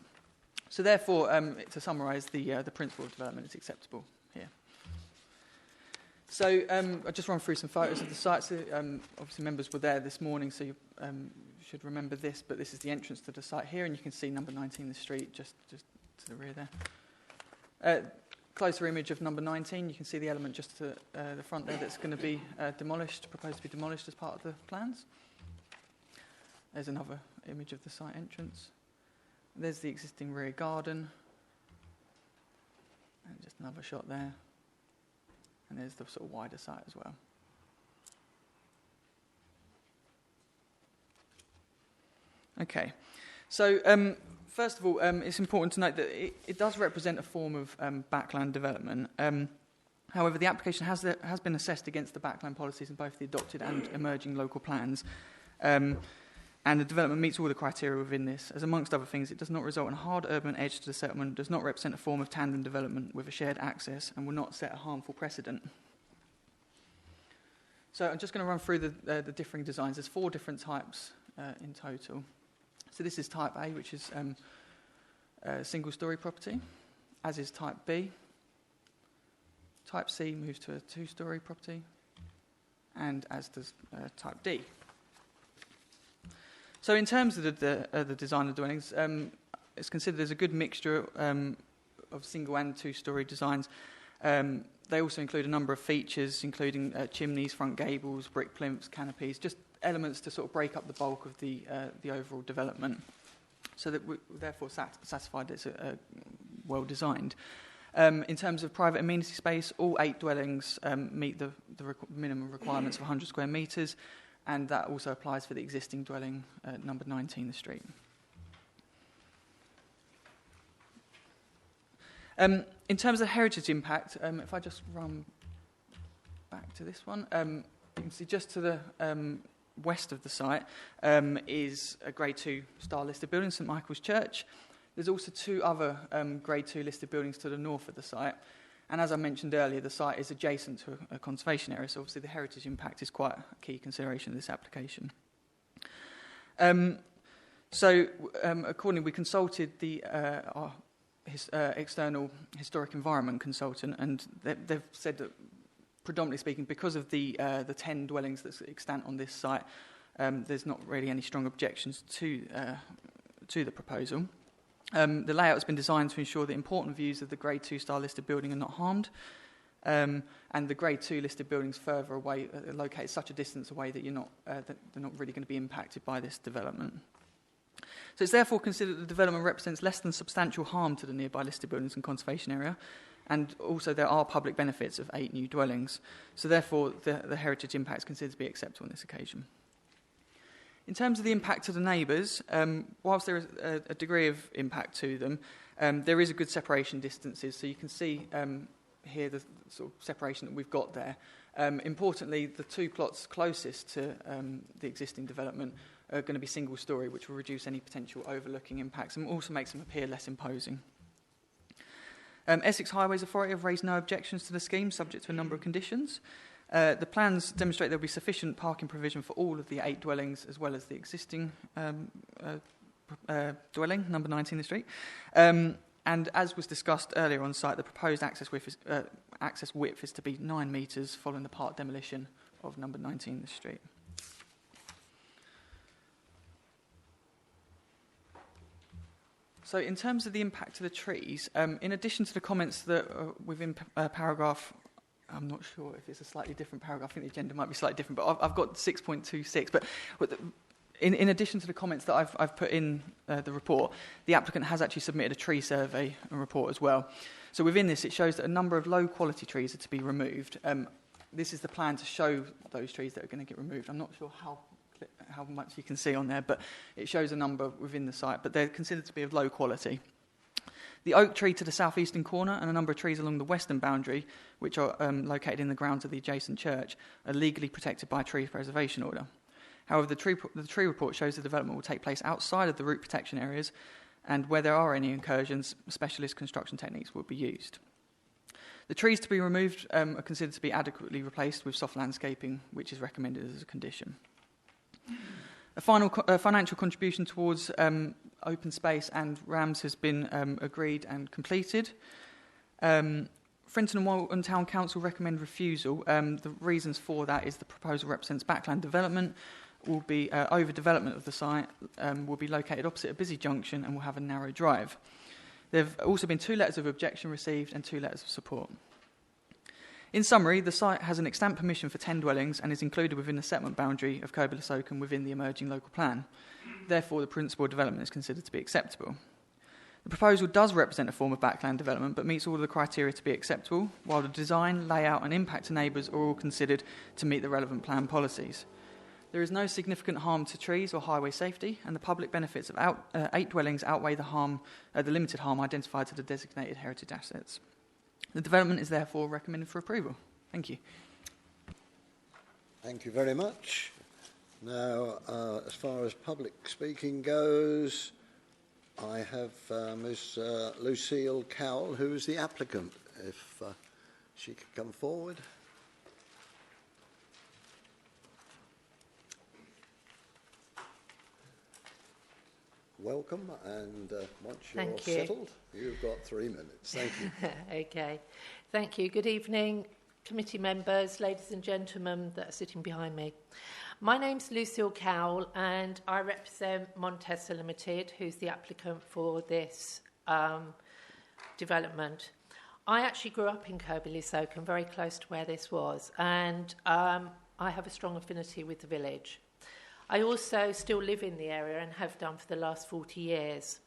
Speaker 11: So therefore, to summarise, the principle of development is acceptable here. So I'll just run through some photos of the site. So, obviously, members were there this morning, so you should remember this. But this is the entrance to the site here, and you can see number 19 the street just to the rear there. Closer image of number 19. You can see the element just to the front there that's going to be proposed to be demolished as part of the plans. There's another image of the site entrance. There's the existing rear garden. And just another shot there. And there's the sort of wider site as well. Okay. So, first of all, it's important to note that it does represent a form of backland development. However, the application has been assessed against the backland policies in both the adopted and emerging local plans. And the development meets all the criteria within this, as amongst other things, it does not result in a hard urban edge to the settlement, does not represent a form of tandem development with a shared access, and will not set a harmful precedent. So I'm just going to run through the differing designs. There's 4 different types in total. So this is type A, which is a single-storey property, as is type B. Type C moves to a 2-storey property, and as does type D. So in terms of the design of dwellings, it's considered as a good mixture of single and 2-storey designs. They also include a number of features, including chimneys, front gables, brick plinths, canopies, just elements to sort of break up the bulk of the overall development. So that we're therefore satisfied it's well designed. In terms of private amenity space, all 8 dwellings meet the minimum requirements of 100 square metres, and that also applies for the existing dwelling number 19 the street. In terms of heritage impact, if I just run back to this one, you can see just to the west of the site is a Grade 2 star listed building, St Michael's Church. There's also 2 other Grade 2 listed buildings to the north of the site. And as I mentioned earlier, the site is adjacent to a conservation area, so obviously the heritage impact is quite a key consideration of this application. Accordingly, we consulted our external historic environment consultant, and they've said that, predominantly speaking, because of the 10 dwellings that's extant on this site, there's not really any strong objections to the proposal. The layout has been designed to ensure that important views of the Grade 2 star listed building are not harmed, and the Grade 2 listed buildings further away, located such a distance away that they're not really going to be impacted by this development. So it's therefore considered that the development represents less than substantial harm to the nearby listed buildings and conservation area, and also there are public benefits of 8 new dwellings. So therefore the heritage impact is considered to be acceptable on this occasion. In terms of the impact to the neighbours, whilst there is a degree of impact to them, there is a good separation distances. So you can see here the sort of separation that we've got there. Importantly, the two plots closest to the existing development are going to be single storey, which will reduce any potential overlooking impacts and also makes them appear less imposing. Essex Highways Authority have raised no objections to the scheme, subject to a number of conditions. The plans demonstrate there will be sufficient parking provision for all of the 8 dwellings, as well as the existing dwelling, number 19 in the street. And as was discussed earlier on site, the proposed access width is to be 9 metres following the part demolition of number 19 in the street. So in terms of the impact of the trees, in addition to the comments that within paragraph, I'm not sure if it's a slightly different paragraph, I think the agenda might be slightly different, but I've got 6.26, but in addition to the comments that I've put in the report, the applicant has actually submitted a tree survey and report as well. So within this, it shows that a number of low-quality trees are to be removed. This is the plan to show those trees that are going to get removed. I'm not sure how much you can see on there, but it shows a number within the site, but they're considered to be of low quality. The oak tree to the southeastern corner and a number of trees along the western boundary, which are located in the grounds of the adjacent church, are legally protected by a tree preservation order. However, the tree report shows the development will take place outside of the root protection areas, and where there are any incursions, specialist construction techniques will be used. The trees to be removed are considered to be adequately replaced with soft landscaping, which is recommended as a condition. A final financial contribution towards open space and RAMS has been agreed and completed. Frinton and Walton Town Council recommend refusal. The reasons for that is the proposal represents backland development, will be overdevelopment of the site, will be located opposite a busy junction and will have a narrow drive. There have also been 2 letters of objection received and 2 letters of support. In summary, the site has an extant permission for 10 dwellings and is included within the settlement boundary of Kirby-le-Soken within the emerging local plan. Therefore, the principal development is considered to be acceptable. The proposal does represent a form of backland development but meets all of the criteria to be acceptable, while the design, layout and impact to neighbours are all considered to meet the relevant plan policies. There is no significant harm to trees or highway safety, and the public benefits of 8 dwellings outweigh the limited harm identified to the designated heritage assets. The development is therefore recommended for approval. Thank you.
Speaker 1: Thank you very much. Now, as far as public speaking goes, I have Ms. Lucille Cowell, who is the applicant, if she could come forward. Welcome, and once you're settled, you've got 3 minutes. Thank you.
Speaker 12: Okay. Thank you. Good evening, committee members, ladies and gentlemen that are sitting behind me. My name's Lucille Cowell, and I represent Montesa Limited, who's the applicant for this development. I actually grew up in Kirby-le-Soken, very close to where this was, and I have a strong affinity with the village. I also still live in the area and have done for the last 40 years.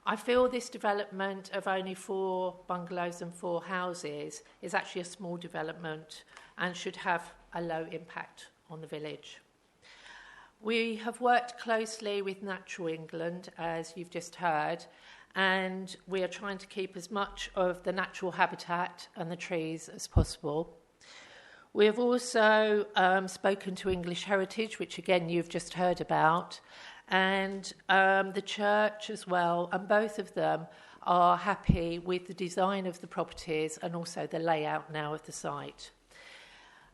Speaker 12: I feel this development of only 4 bungalows and 4 houses is actually a small development and should have a low impact on the village. We have worked closely with Natural England, as you've just heard, and we are trying to keep as much of the natural habitat and the trees as possible. We have also spoken to English Heritage, which again you've just heard about, and the church as well, and both of them are happy with the design of the properties and also the layout now of the site.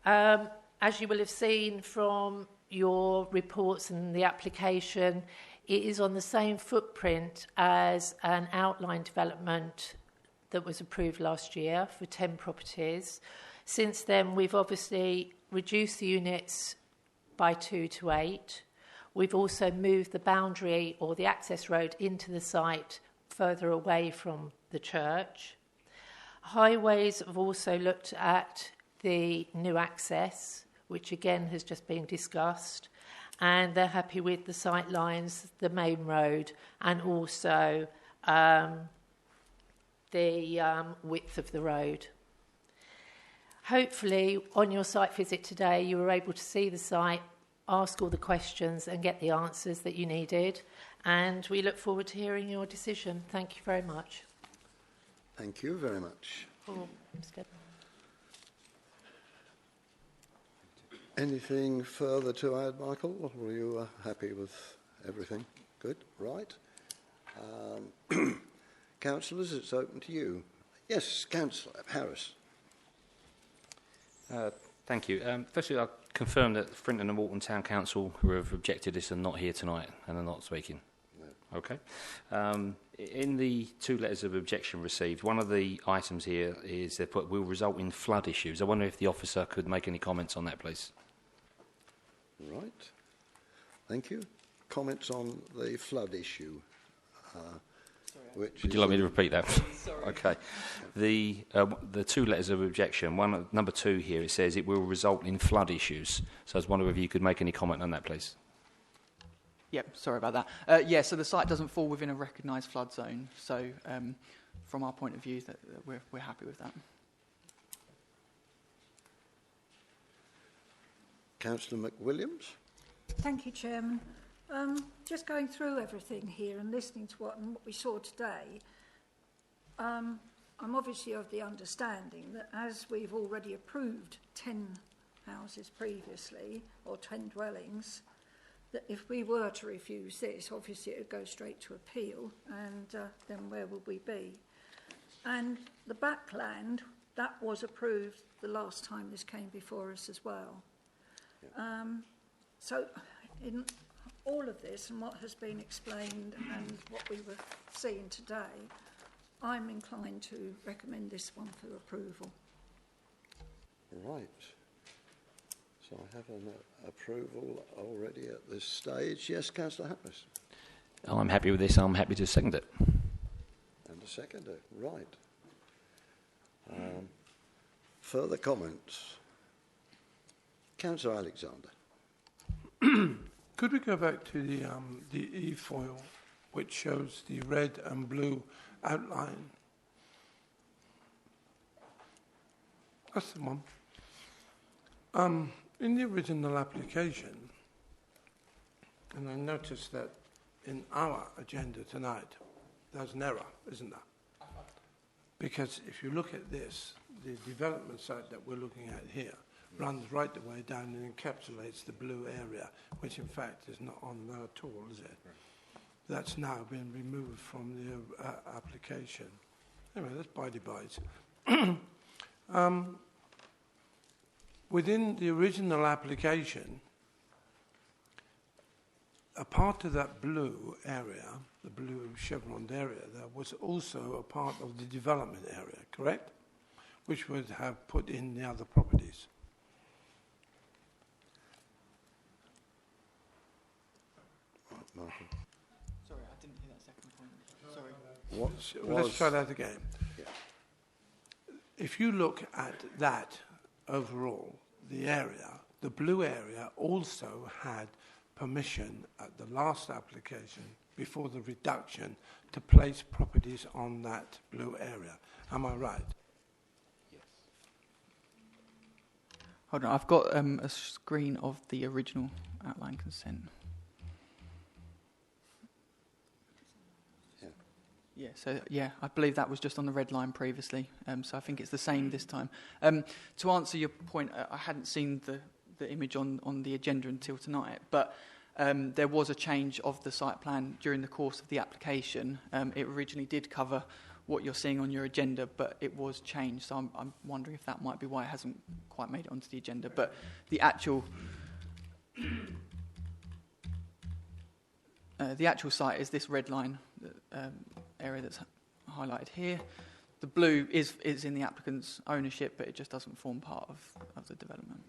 Speaker 12: As you will have seen from your reports and the application, it is on the same footprint as an outline development that was approved last year for 10 properties. Since then, we've obviously reduced the units by 2 to 8. We've also moved the boundary or the access road into the site further away from the church. Highways have also looked at the new access, which again has just been discussed, and they're happy with the sight lines, the main road, and also the width of the road. Hopefully, on your site visit today, you were able to see the site, ask all the questions and get the answers that you needed. And we look forward to hearing your decision. Thank you very much.
Speaker 1: Thank you very much.
Speaker 12: for Mr.
Speaker 1: Anything further to add, Michael? Or were you happy with everything? Good, right. Councillors, it's open to you. Yes, Councillor Harris.
Speaker 8: Thank you. Firstly, I'll confirm that Frinton and Walton Town Council, who have objected this, are not here tonight and are not speaking. No. Okay. In the 2 letters of objection received, one of the items here is they put will result in flood issues. I wonder if the officer could make any comments on that, please.
Speaker 1: Right. Thank you. Comments on the flood issue.
Speaker 8: Would you like me to repeat that? Sorry. Okay. The 2 letters of objection, number 2 here, it says it will result in flood issues. So I was wondering if you could make any comment on that, please.
Speaker 11: Yep, sorry about that. So the site doesn't fall within a recognised flood zone. So from our point of view, that we're happy with that.
Speaker 1: Councillor McWilliams.
Speaker 10: Thank you, Chairman. Just going through everything here and listening to what we saw today, I'm obviously of the understanding that as we've already approved 10 houses previously, or 10 dwellings, that if we were to refuse this, obviously it would go straight to appeal, and then where would we be? And the backland, that was approved the last time this came before us as well. So in all of this and what has been explained and what we were seeing today, I'm inclined to recommend this one for approval.
Speaker 1: Right. So I have an approval already at this stage. Yes, Councillor Harris.
Speaker 8: I'm happy with this. I'm happy to second it.
Speaker 1: And to second it. Right. Further comments? Councillor Alexander.
Speaker 2: Could we go back to the e-foil, which shows the red and blue outline? That's the one. In the original application, and I noticed that in our agenda tonight, there's an error, isn't there? Because if you look at this, the development site that we're looking at here runs right the way down and encapsulates the blue area, which in fact is not on there at all, is it? That's now been removed from the application. Anyway, that's by the by. Within the original application, a part of that blue area, the blue chevroned area, there was also a part of the development area, correct? Which would have put in the other properties.
Speaker 1: Martin.
Speaker 11: Sorry, I didn't hear that second point. Sorry.
Speaker 2: Let's try that again. Yeah. If you look at that overall, the area, the blue area also had permission at the last application before the reduction to place properties on that blue area. Am I right?
Speaker 11: Yes. Hold on, I've got a screen of the original outline consent. I believe that was just on the red line previously, so I think it's the same this time. To answer your point, I hadn't seen the image on the agenda until tonight, but there was a change of the site plan during the course of the application. It originally did cover what you're seeing on your agenda, but it was changed, so I'm wondering if that might be why it hasn't quite made it onto the agenda. But the actual site is this red line area that's highlighted here. The blue is in the applicant's ownership, but it just doesn't form part of the development.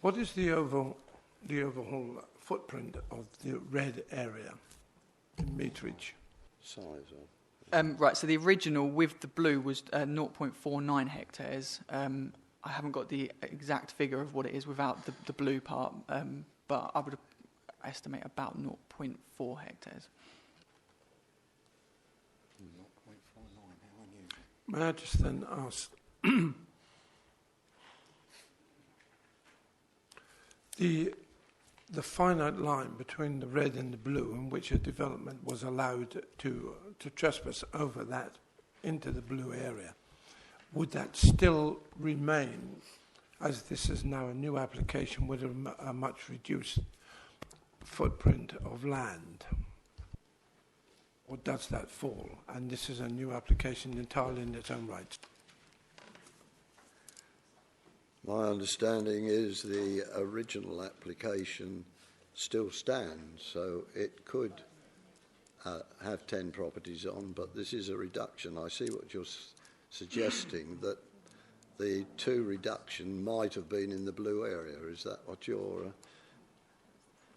Speaker 2: What is the overall footprint of the red area in meterage?
Speaker 1: Size of?
Speaker 11: Right, so the original with the blue was 0.49 hectares. I haven't got the exact figure of what it is without the blue part, but I would estimate about 0.4 hectares.
Speaker 1: 0.49, how unusual.
Speaker 2: May I just then ask, the finite line between the red and the blue in which a development was allowed to trespass over that into the blue area, would that still remain, as this is now a new application, with a much reduced footprint of land? Or does that fall? And this is a new application entirely in its own right.
Speaker 1: My understanding is the original application still stands, so it could have 10 properties on, but this is a reduction. I see what you're suggesting, that the 2 reduction might have been in the blue area. Is that what you're...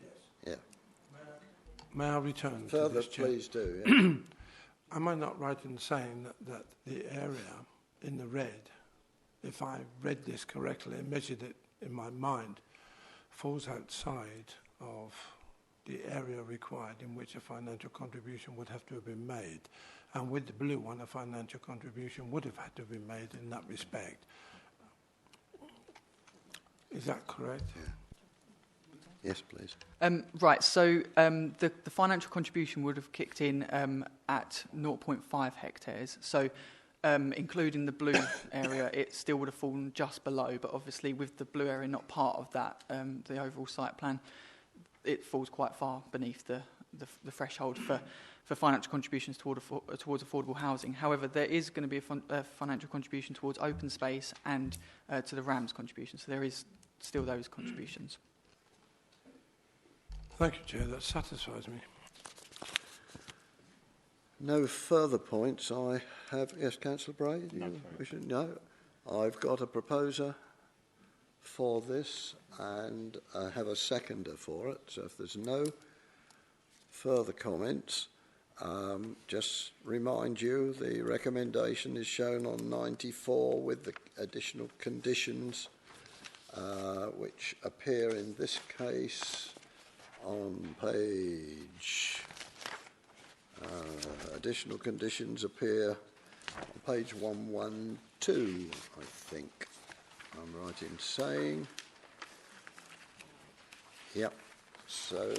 Speaker 2: Yes.
Speaker 1: Yeah.
Speaker 2: May I return
Speaker 1: Further,
Speaker 2: to this, Chair?
Speaker 1: please do. Yeah.
Speaker 2: Am I not right in saying that the area in the red, if I read this correctly and measured it in my mind, falls outside of the area required in which a financial contribution would have to have been made? And with the blue one, a financial contribution would have had to be made in that respect. Is that correct?
Speaker 1: Yeah. Yes, please.
Speaker 11: Right, so the financial contribution would have kicked in at 0.5 hectares. So including the blue area, it still would have fallen just below, but obviously with the blue area not part of that, the overall site plan, it falls quite far beneath the threshold for financial contributions towards affordable housing. However, there is going to be a financial contribution towards open space and to the RAMS contribution, so there is still those contributions.
Speaker 2: Thank you, Chair. That satisfies me.
Speaker 1: No further points I have. Yes, Councillor Bray? No. I've got a proposer for this and I have a seconder for it. So if there's no further comments, just remind you the recommendation is shown on 94 with the additional conditions which appear in this case on page... additional conditions appear on page 112, I think I'm right in saying. Yep. So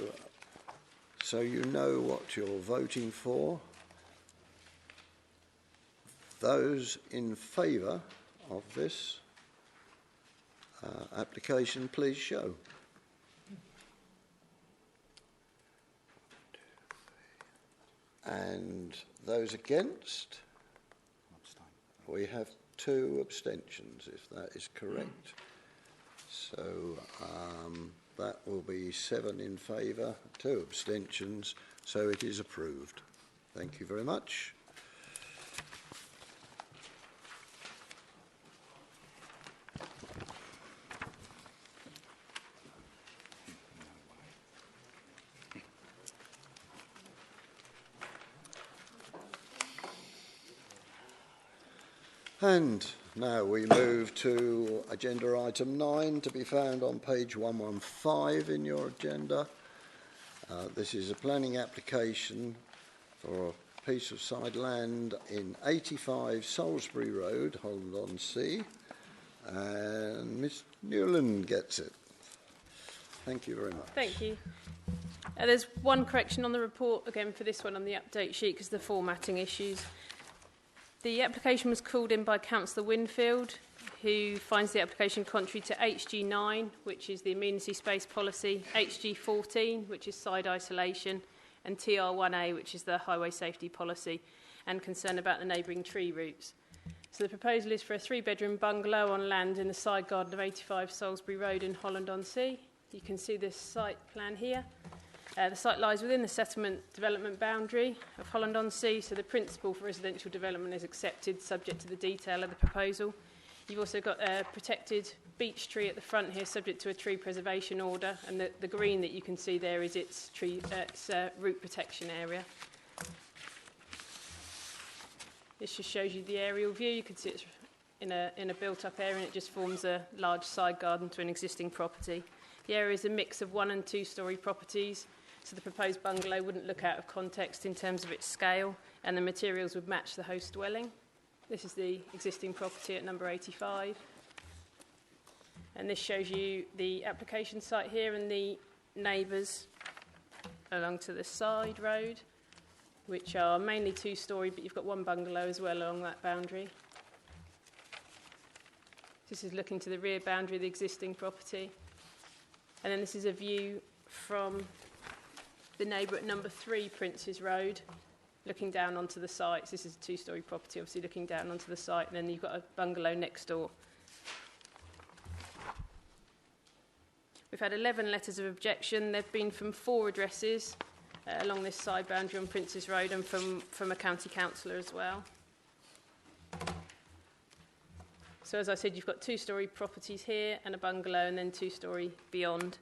Speaker 1: you know what you're voting for. Those in favour of this application, please show. And those against? We have 2 abstentions, if that is correct. So that will be 7 in favour, 2 abstentions, so it is approved. Thank you very much. And now we move to agenda item 9, to be found on page 115 in your agenda. This is a planning application for a piece of side land in 85 Salisbury Road, Holland-on-Sea, and Miss Newland gets it. Thank you very much.
Speaker 9: Thank you. There's one correction on the report, again for this one on the update sheet, because the formatting issues. The application was called in by Councillor Winfield, who finds the application contrary to HG9, which is the amenity space policy, HG14, which is side isolation, and TR1A, which is the highway safety policy, and concern about the neighbouring tree roots. So the proposal is for a 3-bedroom bungalow on land in the side garden of 85 Salisbury Road in Holland-on-Sea. You can see this site plan here. The site lies within the settlement development boundary of Holland-on-Sea, so the principle for residential development is accepted, subject to the detail of the proposal. You've also got a protected beech tree at the front here, subject to a tree preservation order, and the green that you can see there is its root protection area. This just shows you the aerial view. You can see it's in a built-up area, and it just forms a large side garden to an existing property. The area is a mix of 1- and 2-storey properties, so the proposed bungalow wouldn't look out of context in terms of its scale, and the materials would match the host dwelling. This is the existing property at number 85. And this shows you the application site here and the neighbours along to the side road. which are mainly two-storey, but you've got one bungalow as well along that boundary. This is looking to the rear boundary of the existing property. And then this is a view from the neighbour at number 3 Princes Road, looking down onto the site. This is a two-storey property, obviously looking down onto the site, and then you've got a bungalow next door. We've had 11 letters of objection. They've been from 4 addresses along this side boundary on Princes Road, and from a county councillor as well. So as I said, you've got two-storey properties here and a bungalow, and then two-storey beyond.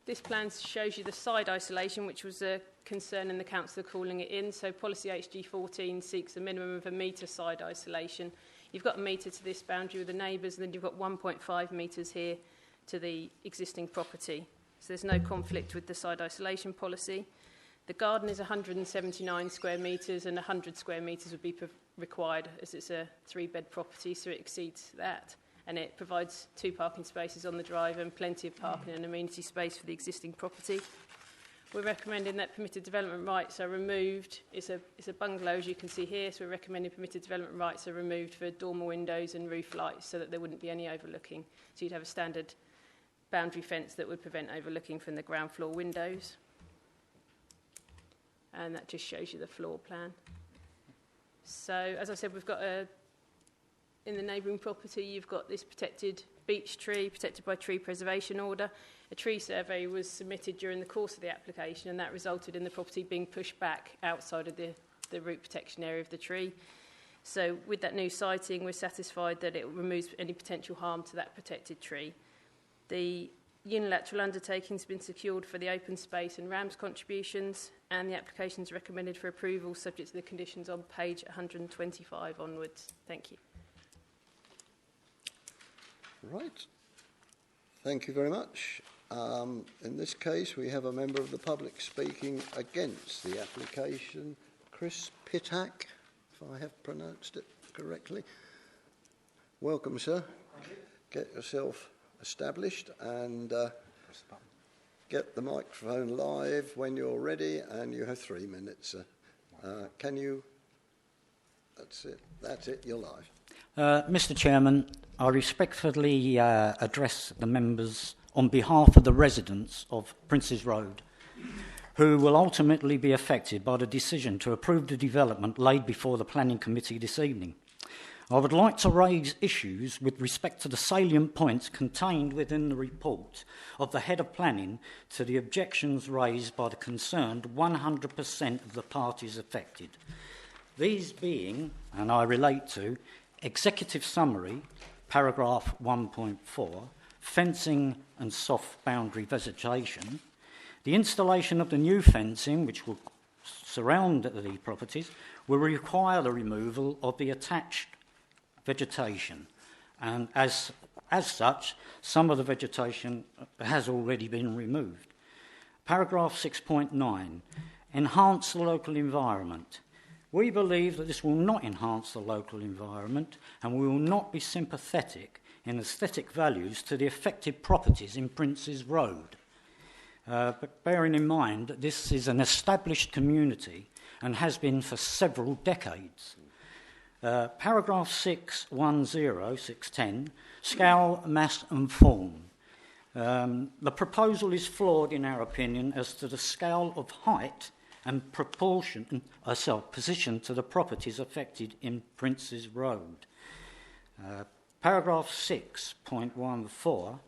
Speaker 9: This plan shows you the side isolation, which was a concern in the council calling it in. So policy HG14 seeks a minimum of a metre side isolation. You've got a metre to this boundary with the neighbours, and then you've got 1.5 metres here to the existing property. So there's no conflict with the side isolation policy. The garden is 179 square metres, and 100 square metres would be required, as it's a 3-bed property, so it exceeds that. And it provides 2 parking spaces on the drive and plenty of parking and amenity space for the existing property. We're recommending that permitted development rights are removed. It's a bungalow, as you can see here, so we're recommending permitted development rights are removed for dormer windows and roof lights so that there wouldn't be any overlooking. So you'd have a standard boundary fence that would prevent overlooking from the ground floor windows. And that just shows you the floor plan. So, as I said, we've got in the neighbouring property, you've got this protected beech tree, protected by tree preservation order. A tree survey was submitted during the course of the application, and that resulted in the property being pushed back outside of the root protection area of the tree. So with that new siting, we're satisfied that it removes any potential harm to that protected tree. The unilateral undertaking has been secured for the open space and RAMS contributions, and the application is recommended for approval subject to the conditions on page 125 onwards. Thank you.
Speaker 1: Right. Thank you very much. In this case, we have a member of the public speaking against the application, Chris Pittock, if I have pronounced it correctly. Welcome, sir. Get yourself established and get the microphone live when you're ready, and you have 3 minutes, sir. Can you... That's it, you're live.
Speaker 13: Mr. Chairman, I respectfully address the members on behalf of the residents of Princes Road, who will ultimately be affected by the decision to approve the development laid before the Planning Committee this evening. I would like to raise issues with respect to the salient points contained within the report of the Head of Planning to the objections raised by the concerned 100% of the parties affected. These being, and I relate to, Executive Summary, paragraph 1.4, fencing and soft boundary vegetation, the installation of the new fencing, which will surround the properties, will require the removal of the attached vegetation, and as such, some of the vegetation has already been removed. Paragraph 6.9, enhance the local environment. We believe that this will not enhance the local environment, and we will not be sympathetic in aesthetic values to the affected properties in Princes Road. But bearing in mind that this is an established community and has been for several decades. Paragraph 610, scale, mass and form. The proposal is flawed in our opinion as to the scale of height and position to the properties affected in Princes Road. Paragraph 6.14,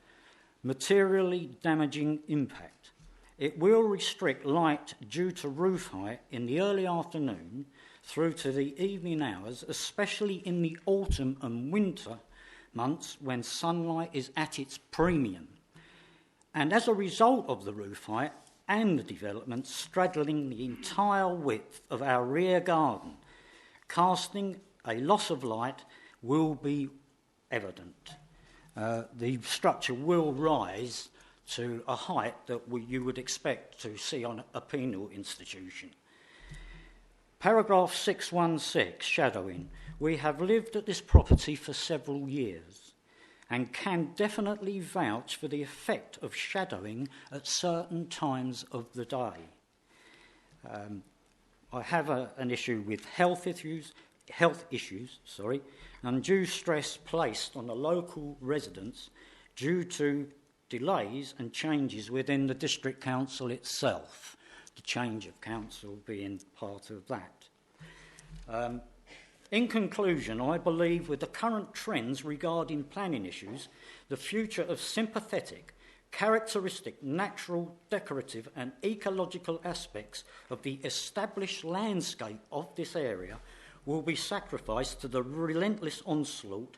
Speaker 13: materially damaging impact. It will restrict light due to roof height in the early afternoon through to the evening hours, especially in the autumn and winter months when sunlight is at its premium. And as a result of the roof height and the development straddling the entire width of our rear garden, casting a loss of light will be evident. The structure will rise to a height that you would expect to see on a penal institution. Paragraph 616, shadowing. We have lived at this property for several years and can definitely vouch for the effect of shadowing at certain times of the day. I have an issue with health issues, undue stress placed on the local residents due to delays and changes within the district council itself, the change of council being part of that. In conclusion, I believe with the current trends regarding planning issues, the future of sympathetic, characteristic, natural, decorative and ecological aspects of the established landscape of this area will be sacrificed to the relentless onslaught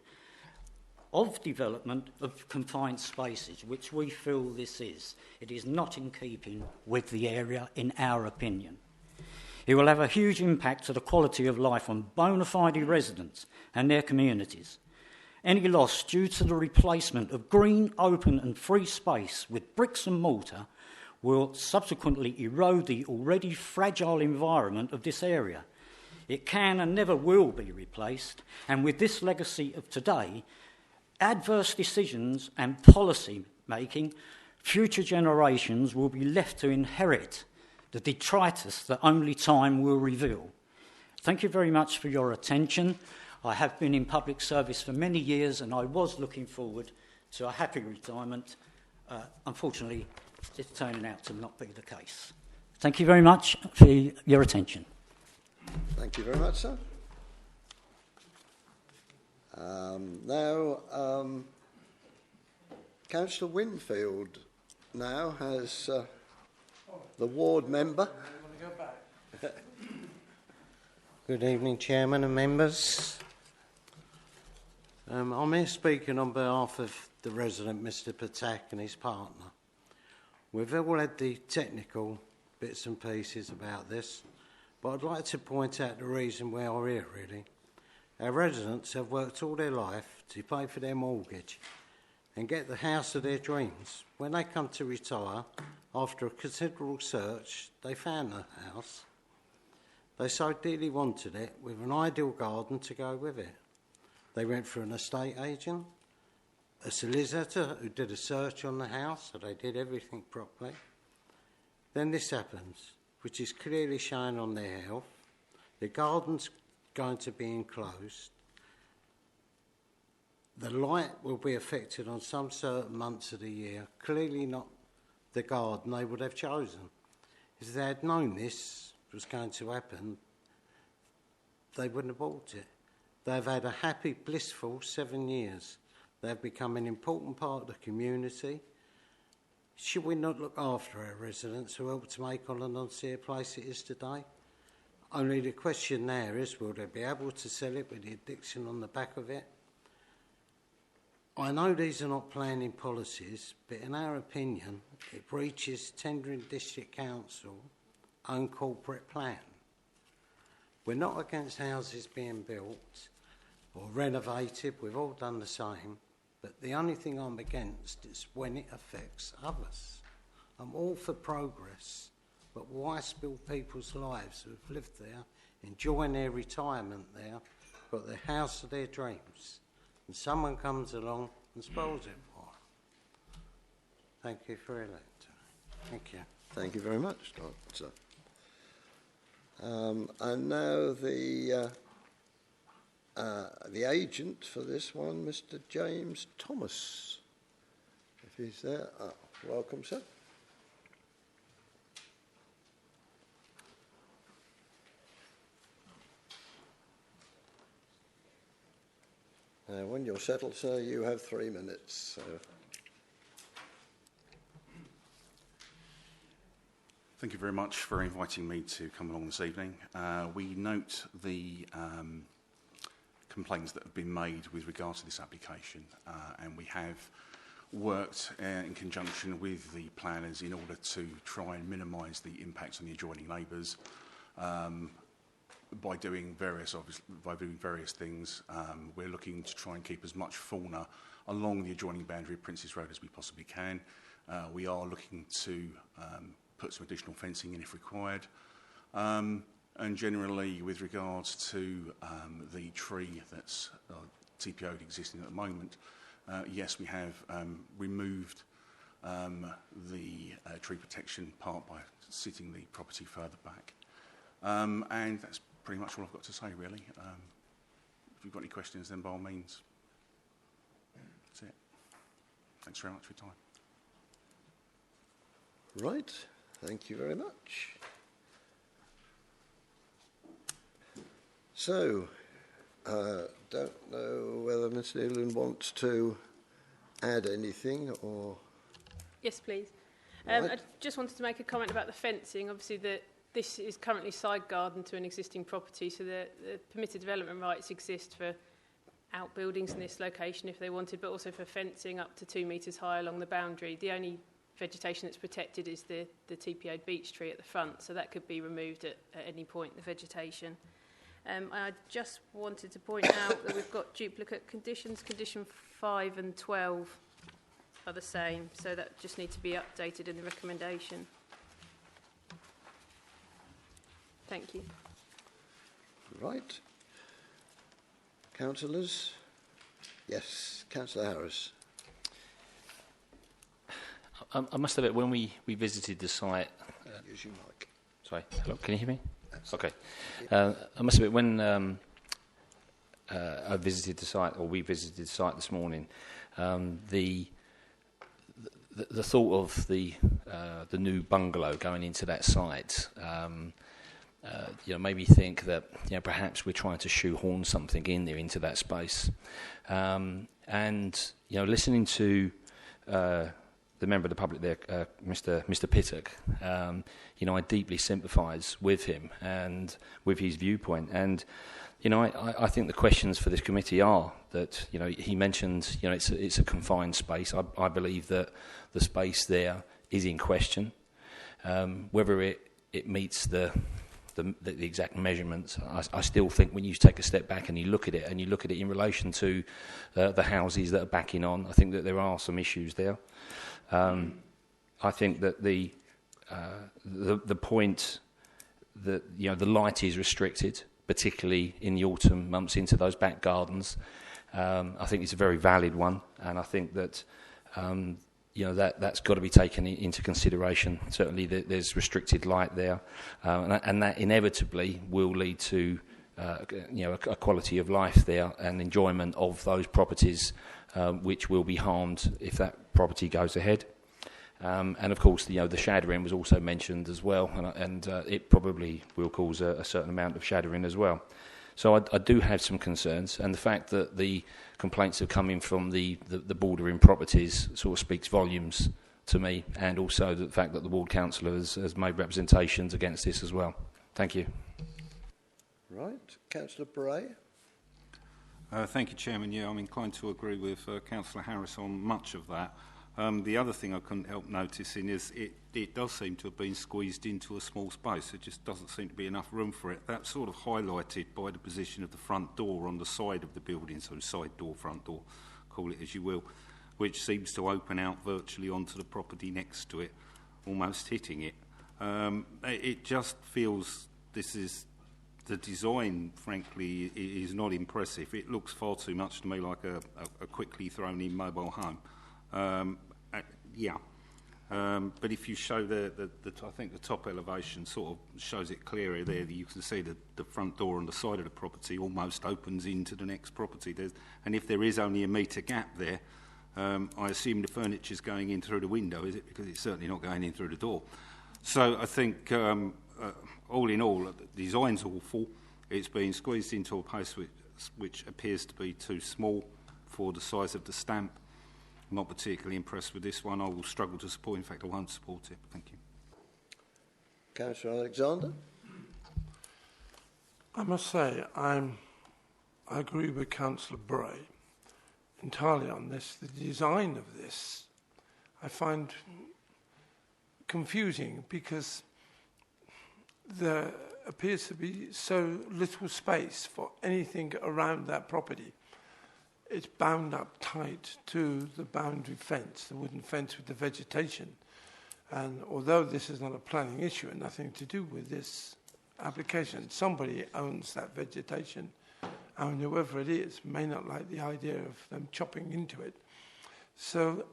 Speaker 13: of development of confined spaces, which we feel this is. It is not in keeping with the area, in our opinion. It will have a huge impact to the quality of life on bona fide residents and their communities. Any loss due to the replacement of green, open and free space with bricks and mortar will subsequently erode the already fragile environment of this area. It can and never will be replaced, and with this legacy of today, adverse decisions and policy making, future generations will be left to inherit the detritus that only time will reveal. Thank you very much for your attention. I have been in public service for many years and I was looking forward to a happy retirement. Unfortunately, it's turning out to not be the case. Thank you very much for your attention.
Speaker 1: Thank you very much, sir. Now, Councillor Winfield now has the ward member.
Speaker 14: Good evening, Chairman and members. I'm here speaking on behalf of the resident, Mr. Patak, and his partner. We've all had the technical bits and pieces about this, but I'd like to point out the reason why we're here, really. Our residents have worked all their life to pay for their mortgage and get the house of their dreams. When they come to retire, after a considerable search, they found the house. They so dearly wanted it, with an ideal garden to go with it. They went for an estate agent, a solicitor who did a search on the house, so they did everything properly. Then this happens, which is clearly shown on their health. The garden's going to be enclosed. The light will be affected on some certain months of the year, clearly not the garden they would have chosen. If they had known this was going to happen, they wouldn't have bought it. They've had a happy, blissful 7 years. They've become an important part of the community. Should we not look after our residents who helped to make Holland-on-Sea a place it is today? Only the question there is, will they be able to sell it with the addiction on the back of it? I know these are not planning policies, but in our opinion, it breaches Tendring District Council own corporate plan. We're not against houses being built or renovated, we've all done the same, but the only thing I'm against is when it affects others. I'm all for progress, but why spill people's lives who've lived there, enjoying their retirement there, got the house of their dreams, and someone comes along and spoils it for them? Thank you for your letter. Thank you.
Speaker 1: Thank you very much, sir. And now the agent for this one, Mr. James Thomas, if he's there. Welcome, sir. When you're settled, sir, you have 3 minutes. So.
Speaker 15: Thank you very much for inviting me to come along this evening. We note the complaints that have been made with regard to this application, and we have worked in conjunction with the planners in order to try and minimise the impacts on the adjoining neighbours by doing various things. We're looking to try and keep as much fauna along the adjoining boundary of Princes Road as we possibly can. We are looking to put some additional fencing in if required. And generally, with regards to the tree that's TPO'd existing at the moment, yes, we have removed the tree protection part by sitting the property further back. And that's pretty much all I've got to say, really. If you've got any questions, then by all means, that's it. Thanks very much for your time.
Speaker 1: Right, thank you very much. So, don't know whether Ms Nealon wants to add anything or...
Speaker 9: Yes, please.
Speaker 1: Right.
Speaker 9: I just wanted to make a comment about the fencing. Obviously, this is currently side garden to an existing property, so the permitted development rights exist for outbuildings in this location if they wanted, but also for fencing up to 2 metres high along the boundary. The only vegetation that's protected is the TPO beech tree at the front, so that could be removed at any point, the vegetation. I just wanted to point out that we've got duplicate conditions. Condition 5 and 12 are the same, so that just need to be updated in the recommendation. Thank you.
Speaker 1: Right. Councillors? Yes, Councillor Harris.
Speaker 8: I must admit, when we visited the site...
Speaker 1: Use your mic.
Speaker 8: Sorry, hello, can you hear me? Okay. I must admit, when I visited the site, or we visited the site this morning, the thought of the new bungalow going into that site, made me think that perhaps we're trying to shoehorn something in there into that space, and listening to the member of the public there, Mr. Pittock, I deeply sympathise with him and with his viewpoint. And, I think the questions for this committee are that, he mentioned, it's a confined space. I believe that the space there is in question. Whether it meets the exact measurements, I still think when you take a step back and you look at it in relation to the houses that are backing on, I think that there are some issues there. I think that the point that the light is restricted, particularly in the autumn months into those back gardens, I think it's a very valid one, and I think that that's got to be taken into consideration. Certainly, there's restricted light there, and that inevitably will lead to a quality of life there and enjoyment of those properties, which will be harmed if that property goes ahead. And of course, the shadowing was also mentioned as well, and it probably will cause a certain amount of shadowing as well. So I do have some concerns, and the fact that the complaints have come in from the bordering properties sort of speaks volumes to me, and also the fact that the ward councillor has made representations against this as well. Thank you.
Speaker 1: Right, Councillor Bray.
Speaker 3: Thank you, Chairman. Yeah, I'm inclined to agree with Councillor Harris on much of that. The other thing I couldn't help noticing is it does seem to have been squeezed into a small space. There just doesn't seem to be enough room for it. That's sort of highlighted by the position of the front door on the side of the building, so side door, front door, call it as you will, which seems to open out virtually onto the property next to it, almost hitting it. It just feels the design, frankly, is not impressive. It looks far too much to me like a quickly thrown-in mobile home. But if you show I think the top elevation sort of shows it clearer there. You can see the front door on the side of the property almost opens into the next property. And if there is only a metre gap there, I assume the furniture's going in through the window, is it? Because it's certainly not going in through the door. So I think, all in all, the design's awful. It's been squeezed into a place which appears to be too small for the size of the stamp. I'm not particularly impressed with this one. I will struggle to support. In fact, I won't support it. Thank you.
Speaker 1: Councillor Alexander.
Speaker 2: I must say, I agree with Councillor Bray entirely on this. The design of this I find confusing because there appears to be so little space for anything around that property. It's bound up tight to the boundary fence, the wooden fence with the vegetation. And although this is not a planning issue and nothing to do with this application, somebody owns that vegetation, and whoever it is may not like the idea of them chopping into it. So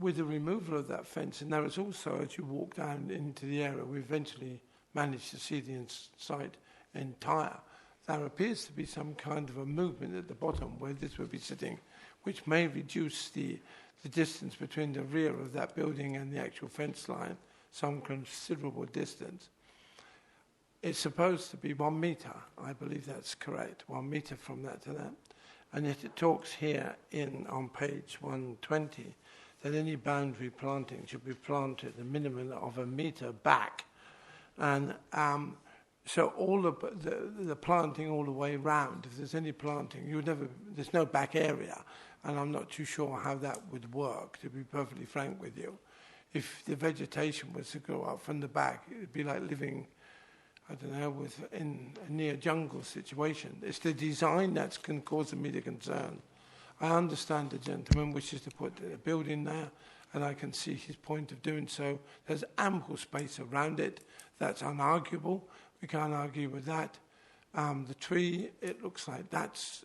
Speaker 2: with the removal of that fence, and there is also, as you walk down into the area, we eventually managed to see the site entire. There appears to be some kind of a movement at the bottom where this would be sitting, which may reduce the distance between the rear of that building and the actual fence line, some considerable distance. It's supposed to be 1 metre. I believe that's correct, 1 metre from that to that. And yet it talks here on page 120 that any boundary planting should be planted a minimum of 1 metre back. And so all the planting all the way round, if there's any planting, there's no back area. And I'm not too sure how that would work, to be perfectly frank with you. If the vegetation was to go up from the back, it would be like living, I don't know, in a near jungle situation. It's the design that's causing me the concern. I understand the gentleman wishes to put a building there, and I can see his point of doing so. There's ample space around it. That's unarguable. We can't argue with that. The tree, it looks like that's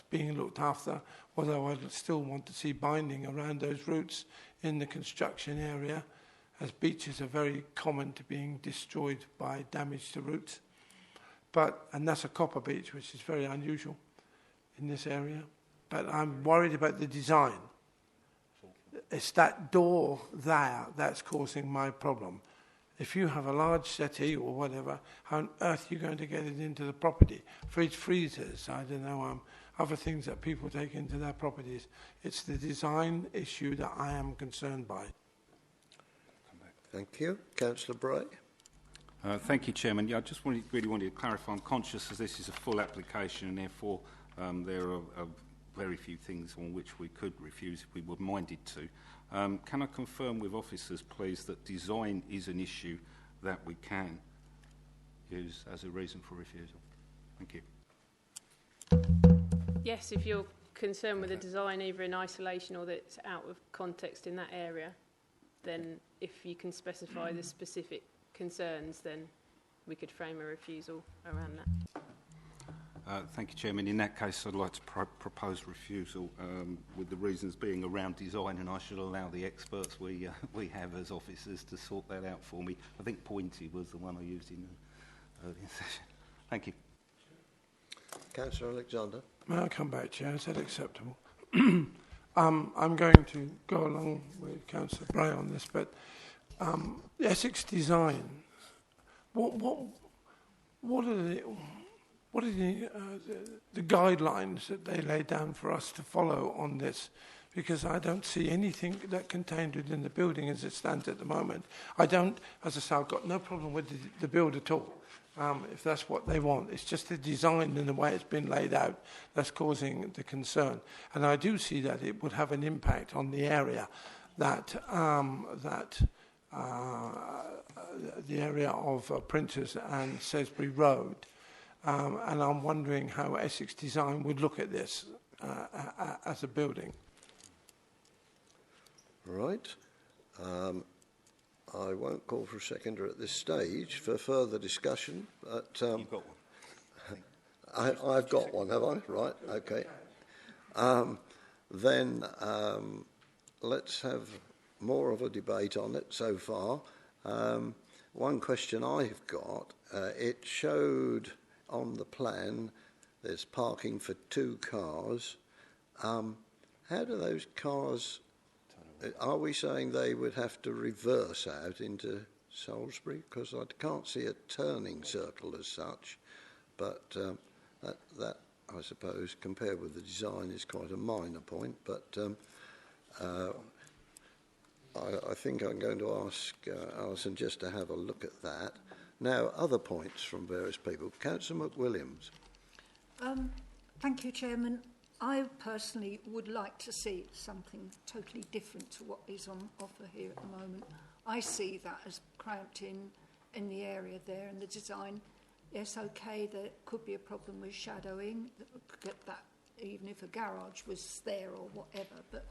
Speaker 2: being looked after, although I'd still want to see binding around those roots in the construction area, as beeches are very common to being destroyed by damage to roots. And that's a copper beech, which is very unusual in this area. But I'm worried about the design. It's that door there that's causing my problem. If you have a large settee or whatever, how on earth are you going to get it into the property? Fridge freezers, I don't know, other things that people take into their properties. It's the design issue that I am concerned by.
Speaker 1: Thank you. Councillor Bray.
Speaker 3: Thank you, Chairman. Yeah, I just really wanted to clarify. I'm conscious as this is a full application, and therefore there are very few things on which we could refuse if we were minded to. Can I confirm with officers, please, that design is an issue that we can use as a reason for refusal? Thank you.
Speaker 9: Yes, if you're concerned with the design, either in isolation or that it's out of context in that area, then if you can specify the specific concerns, then we could frame a refusal around that.
Speaker 3: Thank you, Chairman. In that case, I'd like to propose refusal with the reasons being around design, and I should allow the experts we have as officers to sort that out for me. I think pointy was the one I used in the earlier session. Thank you.
Speaker 1: Councillor Alexander. May
Speaker 2: I come back, Chair? Is that acceptable? I'm going to go along with Councillor Bray on this, but the Essex design, what are the guidelines that they lay down for us to follow on this? Because I don't see anything that contained within the building as it stands at the moment. As I say, I've got no problem with the build at all, if that's what they want. It's just the design and the way it's been laid out that's causing the concern. And I do see that it would have an impact on the area, the area of Printers and Salisbury Road. And I'm wondering how Essex Design would look at this as a building.
Speaker 1: Right. I won't call for a seconder at this stage for further discussion. But
Speaker 3: you've got one.
Speaker 1: I've got one, have I? Right. Okay. Then let's have more of a debate on it so far. One question I've got, it showed on the plan there's parking for 2 cars. How do those cars, are we saying they would have to reverse out into Salisbury? Because I can't see a turning circle as such, but that I suppose compared with the design is quite a minor point, but I think I'm going to ask Alison just to have a look at that. Now, other points from various people. Councillor McWilliams.
Speaker 10: Thank you, Chairman. I personally would like to see something totally different to what is on offer here at the moment. I see that as cramped in the area there and the design. Yes, okay, there could be a problem with shadowing, that even if a garage was there or whatever, but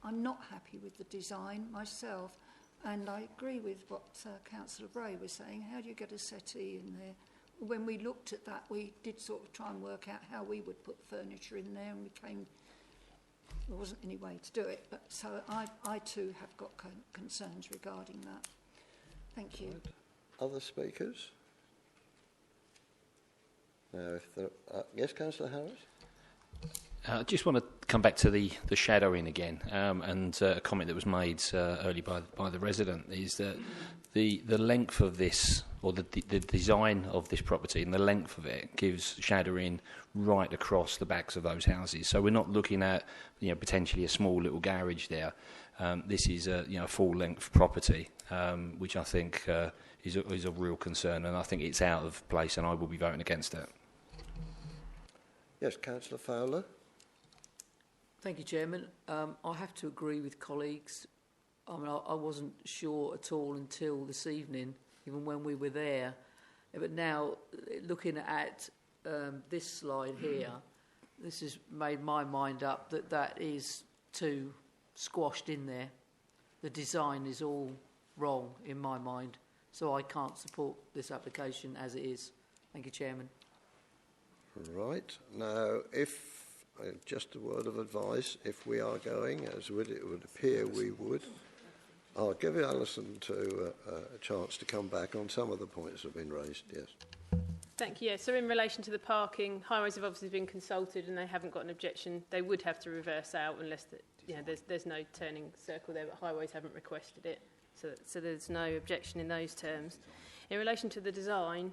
Speaker 10: I'm not happy with the design myself. And I agree with what Councillor Bray was saying. How do you get a settee in there? When we looked at that, we did sort of try and work out how we would put furniture in there, and we came there wasn't any way to do it. But so I too have got concerns regarding that. Thank you.
Speaker 1: Right. Other speakers? Now, if there, yes, Councillor Harris.
Speaker 8: I just want to come back to the shadowing again, and a comment that was made early by the resident is that the length of this, or the design of this property and the length of it gives shadowing right across the backs of those houses. So we're not looking at potentially a small little garage there. This is a full length property, which I think is a real concern, and I think it's out of place, and I will be voting against it.
Speaker 1: Yes, Councillor Fowler.
Speaker 4: Thank you, Chairman. I have to agree with colleagues. I mean, I wasn't sure at all until this evening, even when we were there. But now, looking at this slide here, this has made my mind up that is too squashed in there. The design is all wrong in my mind, so I can't support this application as it is. Thank you, Chairman.
Speaker 1: Right. Now, if just a word of advice, if we are going, as it would appear we would, I'll give Alison a chance to come back on some of the points that have been raised, yes.
Speaker 9: Thank you. Yeah, so in relation to the parking, Highways have obviously been consulted and they haven't got an objection. They would have to reverse out unless there's no turning circle there, but Highways haven't requested it. So there's no objection in those terms. In relation to the design,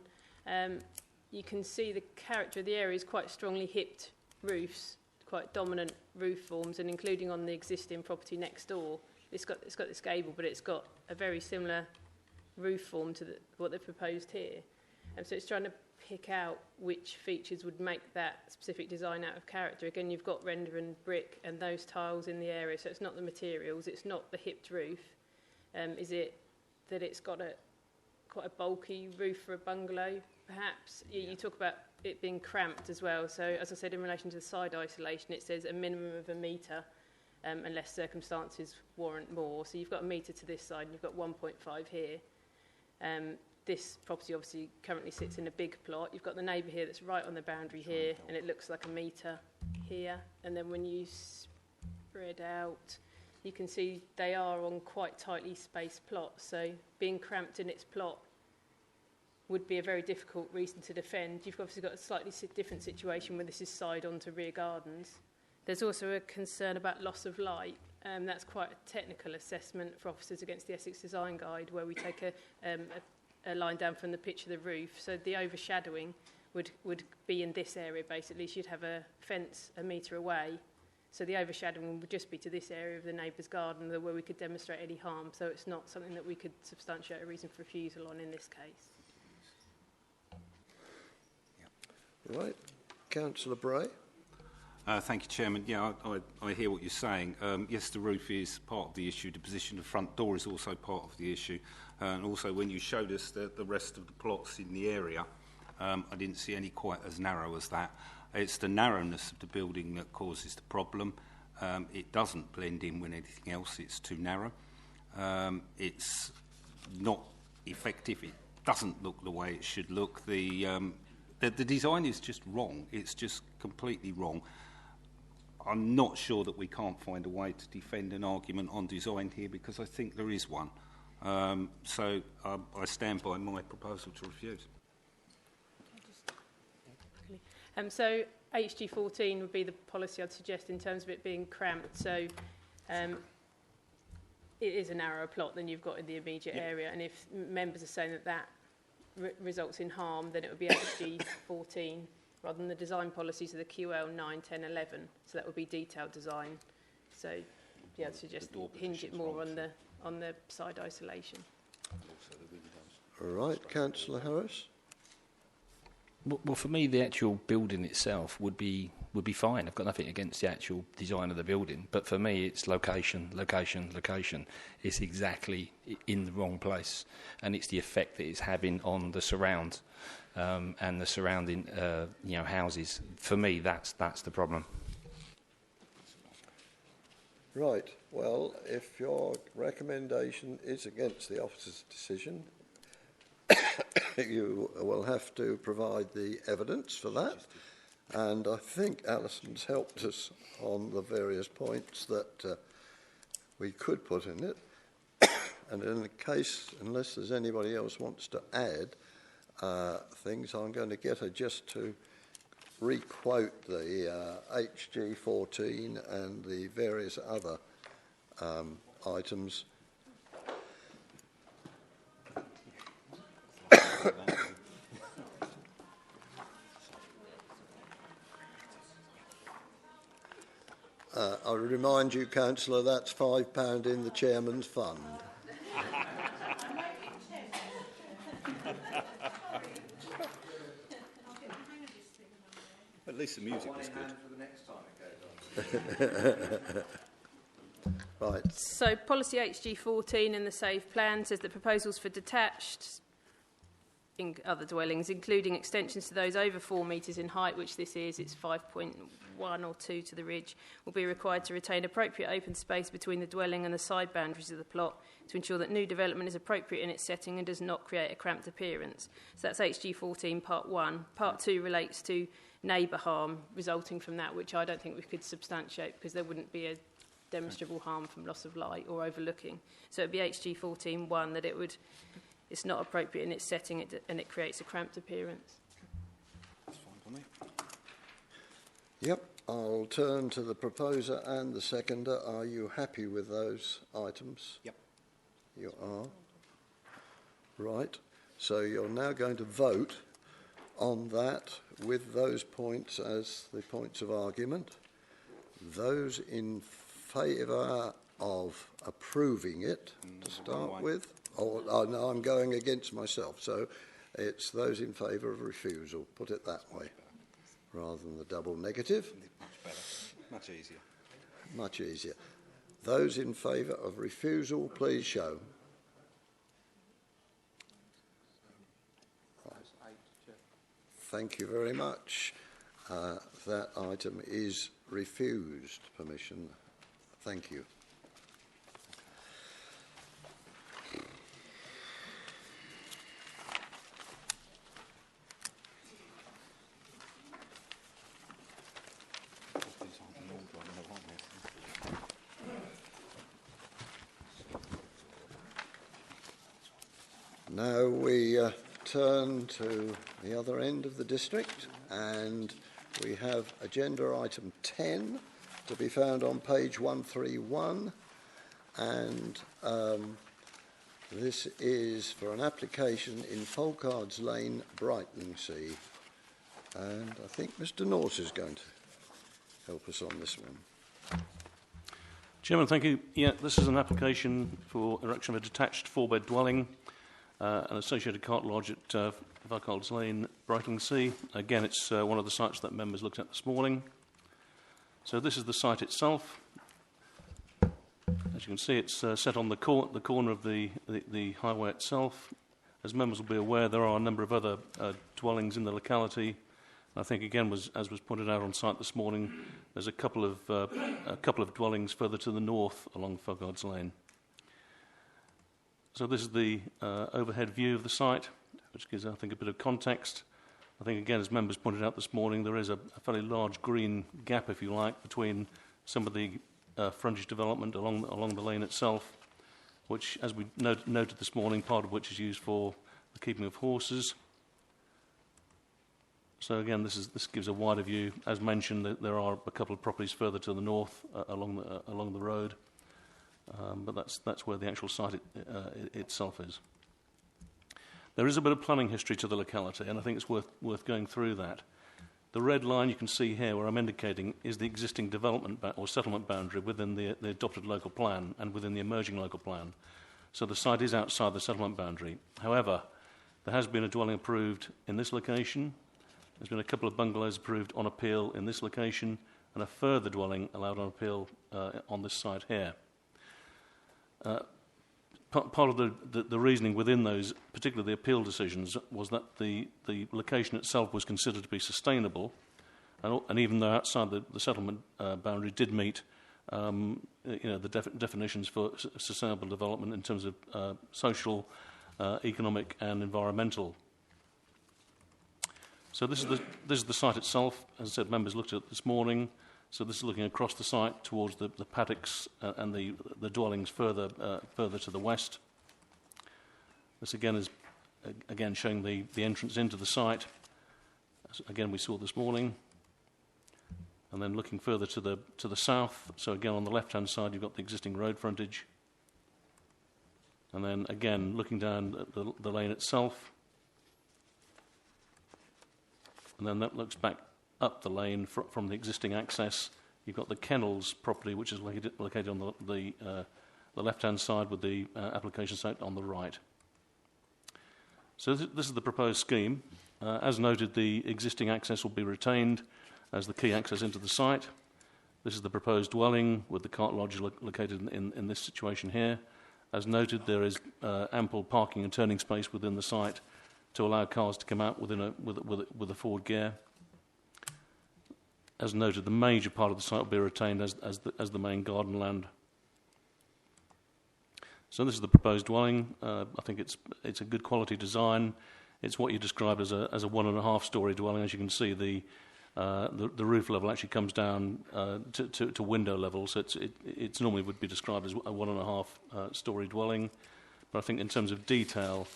Speaker 9: you can see the character of the area is quite strongly hipped roofs, quite dominant roof forms, and including on the existing property next door, it's got this gable, but it's got a very similar roof form to what they've proposed here. And so it's trying to pick out which features would make that specific design out of character. Again, you've got render and brick and those tiles in the area, so it's not the materials, it's not the hipped roof. Is it that it's got quite a bulky roof for a bungalow, perhaps? You talk about it being cramped as well. So, as I said, in relation to the side isolation, it says a minimum of 1 metre, unless circumstances warrant more. So you've got 1 metre to this side, and you've got 1.5 here. This property obviously currently sits in a big plot. You've got the neighbour here that's right on the boundary here, and it looks like 1 metre here. And then when you spread out, you can see they are on quite tightly spaced plots. So being cramped in its plot would be a very difficult reason to defend. You've obviously got a slightly different situation where this is side onto rear gardens. There's also a concern about loss of light. That's quite a technical assessment for Officers Against the Essex Design Guide, where we take a line down from the pitch of the roof. So the overshadowing would be in this area, basically. So you'd have a fence 1 metre away. So the overshadowing would just be to this area of the neighbour's garden where we could demonstrate any harm. So it's not something that we could substantiate a reason for refusal on in this case.
Speaker 1: Right. Councillor Bray.
Speaker 3: Thank you, Chairman. Yeah, I hear what you're saying. Yes, the roof is part of the issue. The position of the front door is also part of the issue. And also, when you showed us the rest of the plots in the area, I didn't see any quite as narrow as that. It's the narrowness of the building that causes the problem. It doesn't blend in with anything else. It's too narrow. It's not effective. It doesn't look the way it should look. The design is just wrong. It's just completely wrong. I'm not sure that we can't find a way to defend an argument on design here, because I think there is one. So I stand by my proposal to refuse.
Speaker 9: So HG14 would be the policy I'd suggest in terms of it being cramped. So it is a narrower plot than you've got in the immediate area, and if members are saying that results in harm, then it would be HG14 rather than the design policies of the QL 9, 10, 11. So that would be detailed design. So yeah, I'd suggest hinge it more on the side isolation.
Speaker 1: All right, Councillor Harris.
Speaker 8: Well, for me, the actual building itself would be fine. I've got nothing against the actual design of the building, but for me, it's location. It's exactly in the wrong place, and it's the effect that it's having on the surround and the surrounding, houses. For me, that's the problem.
Speaker 1: Right. Well, if your recommendation is against the officer's decision, you will have to provide the evidence for that. and I think Alison's helped us on the various points that we could put in it. And in the case, unless there's anybody else wants to add things, I'm going to get her just to re-quote the HG14 and the various other items. I remind you, Councillor, that's £5 in the Chairman's fund.
Speaker 3: At least the music was good.
Speaker 1: Right.
Speaker 9: So policy HG14 in the SAVE plan says that proposals for detached in other dwellings, including extensions to those over 4 metres in height, which this is, it's 5.1 or 2 to the ridge, will be required to retain appropriate open space between the dwelling and the side boundaries of the plot to ensure that new development is appropriate in its setting and does not create a cramped appearance. So that's HG14 Part 1. Part 2 relates to neighbour harm resulting from that, which I don't think we could substantiate because there wouldn't be a demonstrable harm from loss of light or overlooking. So it would be HG14.1 that it's not appropriate in its setting and it creates a cramped appearance.
Speaker 3: That's fine for me.
Speaker 1: Yep, I'll turn to the proposer and the seconder. Are you happy with those items?
Speaker 8: Yep.
Speaker 1: You are. Right, so you're now going to vote on that with those points as the points of argument. Those in favour of approving it, to start with. Oh, no, I'm going against myself, so it's those in favour of refusal, put it that way, rather than the double negative.
Speaker 3: Much better, much easier.
Speaker 1: Much easier. Those in favour of refusal, please show. Thank you very much. That item is refused permission. Thank you. Now we turn to the other end of the district, and we have agenda item 10 to be found on page 131, and this is for an application in Folkards Lane, Brightlingsea, and I think Mr. Norse is going to help us on this one.
Speaker 6: Chairman, thank you. Yeah, this is an application for erection of a detached 4-bed dwelling, an associated cart lodge at Folkards Lane, Brightlingsea. Again, it's one of the sites that members looked at this morning. So this is the site itself. As you can see, it's set on the corner of the highway itself. As members will be aware, there are a number of other dwellings in the locality. I think, again, as was pointed out on site this morning, there's a couple of dwellings further to the north along Folkards Lane. So this is the overhead view of the site, which gives, I think, a bit of context. I think, again, as members pointed out this morning, there is a fairly large green gap, if you like, between some of the frontage development along the lane itself, which, as we noted this morning, part of which is used for the keeping of horses. So again, this gives a wider view. As mentioned, there are a couple of properties further to the north along the road, but that's where the actual site itself is. There is a bit of planning history to the locality, and I think it's worth going through that. The red line you can see here, where I'm indicating, is the existing development or settlement boundary within the adopted local plan and within the emerging local plan. So the site is outside the settlement boundary. However, there has been a dwelling approved in this location. There's been a couple of bungalows approved on appeal in this location, and a further dwelling allowed on appeal on this site here. Part of the reasoning within those, particularly the appeal decisions, was that the location itself was considered to be sustainable, and even though outside the settlement boundary did meet the definitions for sustainable development in terms of social, economic and environmental. So this is the site itself. As I said, members looked at it this morning. So this is looking across the site towards the paddocks and the dwellings further to the west. This again is showing the entrance into the site. As again, we saw this morning. And then looking further to the south. So again, on the left-hand side, you've got the existing road frontage. And then again, looking down at the lane itself. And then that looks back up the lane from the existing access. You've got the Kennels property, which is located on the left-hand side with the application site on the right. So this is the proposed scheme. As noted, the existing access will be retained as the key access into the site. This is the proposed dwelling with the cart lodge located in this situation here. As noted, there is ample parking and turning space within the site to allow cars to come out with a forward gear. As noted, the major part of the site will be retained as the main garden land. So this is the proposed dwelling. I think it's a good quality design. It's what you described as a 1.5-storey dwelling. As you can see, the roof level actually comes down to window level, so it's normally would be described as a 1.5-storey dwelling. But I think in terms of detail,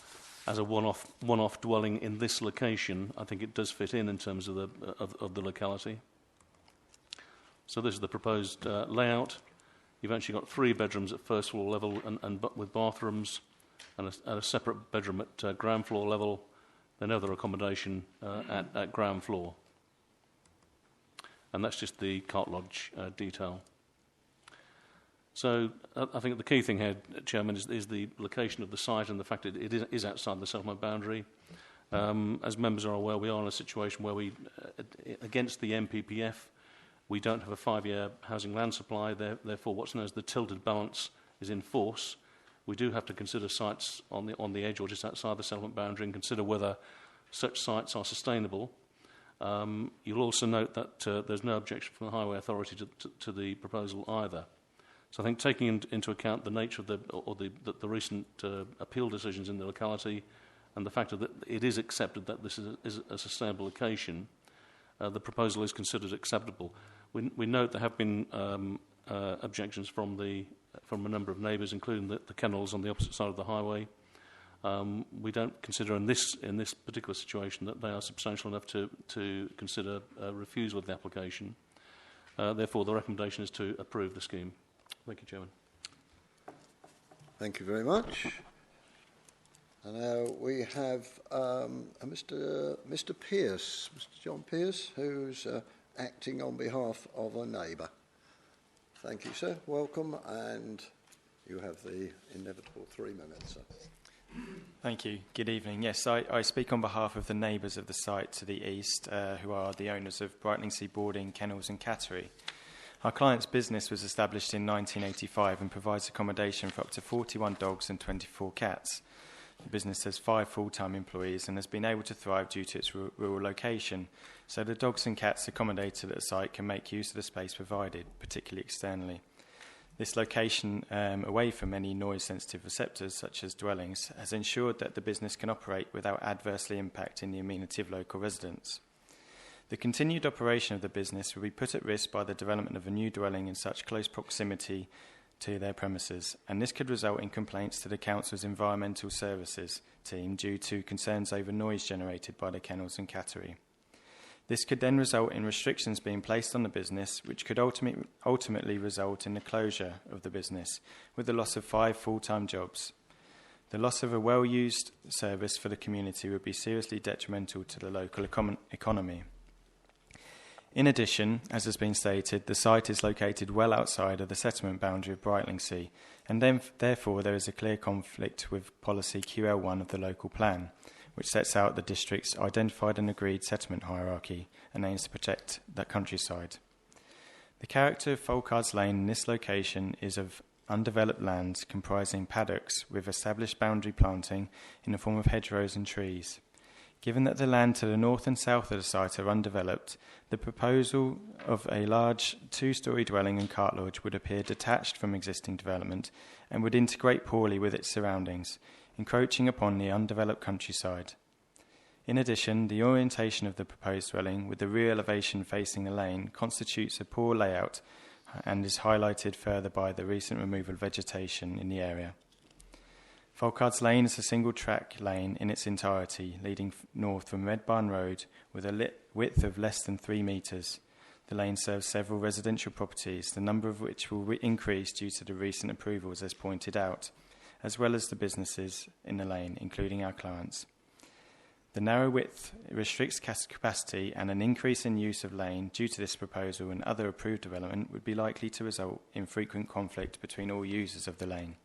Speaker 6: as a one-off dwelling in this location, I think it does fit in terms of the locality. So this is the proposed layout. You've actually got 3 bedrooms at first floor level and with bathrooms, and a separate bedroom at ground floor level, then other accommodation at ground floor. And that's just the cart lodge detail. So I think the key thing here, Chairman, is the location of the site and the fact that it is outside the settlement boundary. As members are aware, we are in a situation where we, against the MPPF, we don't have a 5-year housing land supply. Therefore, what's known as the tilted balance is in force. We do have to consider sites on the edge or just outside the settlement boundary and consider whether such sites are sustainable. You'll also note that there's no objection from the Highway Authority to the proposal either. So I think taking into account the nature of the recent appeal decisions in the locality and the fact that it is accepted that this is a sustainable location, the proposal is considered acceptable. We note there have been objections from a number of neighbours, including the kennels on the opposite side of the highway. We don't consider in this particular situation that they are substantial enough to consider a refusal of the application. Therefore, the recommendation is to approve the scheme. Thank you, Chairman.
Speaker 1: Thank you very much. And now we have Mr. Pearce, Mr. John Pearce, who's acting on behalf of a neighbour. Thank you, sir. Welcome, and you have the inevitable 3 minutes, sir.
Speaker 16: Thank you. Good evening. Yes, I speak on behalf of the neighbours of the site to the east, who are the owners of Brightlingsea Boarding, Kennels and Cattery. Our client's business was established in 1985 and provides accommodation for up to 41 dogs and 24 cats. The business has 5 full-time employees and has been able to thrive due to its rural location, so the dogs and cats accommodated at the site can make use of the space provided, particularly externally. This location, away from any noise-sensitive receptors, such as dwellings, has ensured that the business can operate without adversely impacting the amenity of local residents. The continued operation of the business will be put at risk by the development of a new dwelling in such close proximity to their premises, and this could result in complaints to the Council's Environmental Services team due to concerns over noise generated by the kennels and cattery. This could then result in restrictions being placed on the business, which could ultimately result in the closure of the business, with the loss of 5 full-time jobs. The loss of a well-used service for the community would be seriously detrimental to the local economy. In addition, as has been stated, the site is located well outside of the settlement boundary of Brightlingsea, and therefore there is a clear conflict with policy QL1 of the local plan, which sets out the district's identified and agreed settlement hierarchy and aims to protect that countryside. The character of Folkards Lane in this location is of undeveloped land comprising paddocks with established boundary planting in the form of hedgerows and trees. Given that the land to the north and south of the site are undeveloped, the proposal of a large 2-storey dwelling and cart lodge would appear detached from existing development and would integrate poorly with its surroundings, encroaching upon the undeveloped countryside. In addition, the orientation of the proposed dwelling with the rear elevation facing the lane constitutes a poor layout and is highlighted further by the recent removal of vegetation in the area. Folkards Lane is a single-track lane in its entirety, leading north from Red Barn Road with a width of less than 3 metres. The lane serves several residential properties, the number of which will increase due to the recent approvals as pointed out, as well as the businesses in the lane, including our clients. The narrow width restricts capacity, and an increase in use of lane due to this proposal and other approved development would be likely to result in frequent conflict between all users of the lane.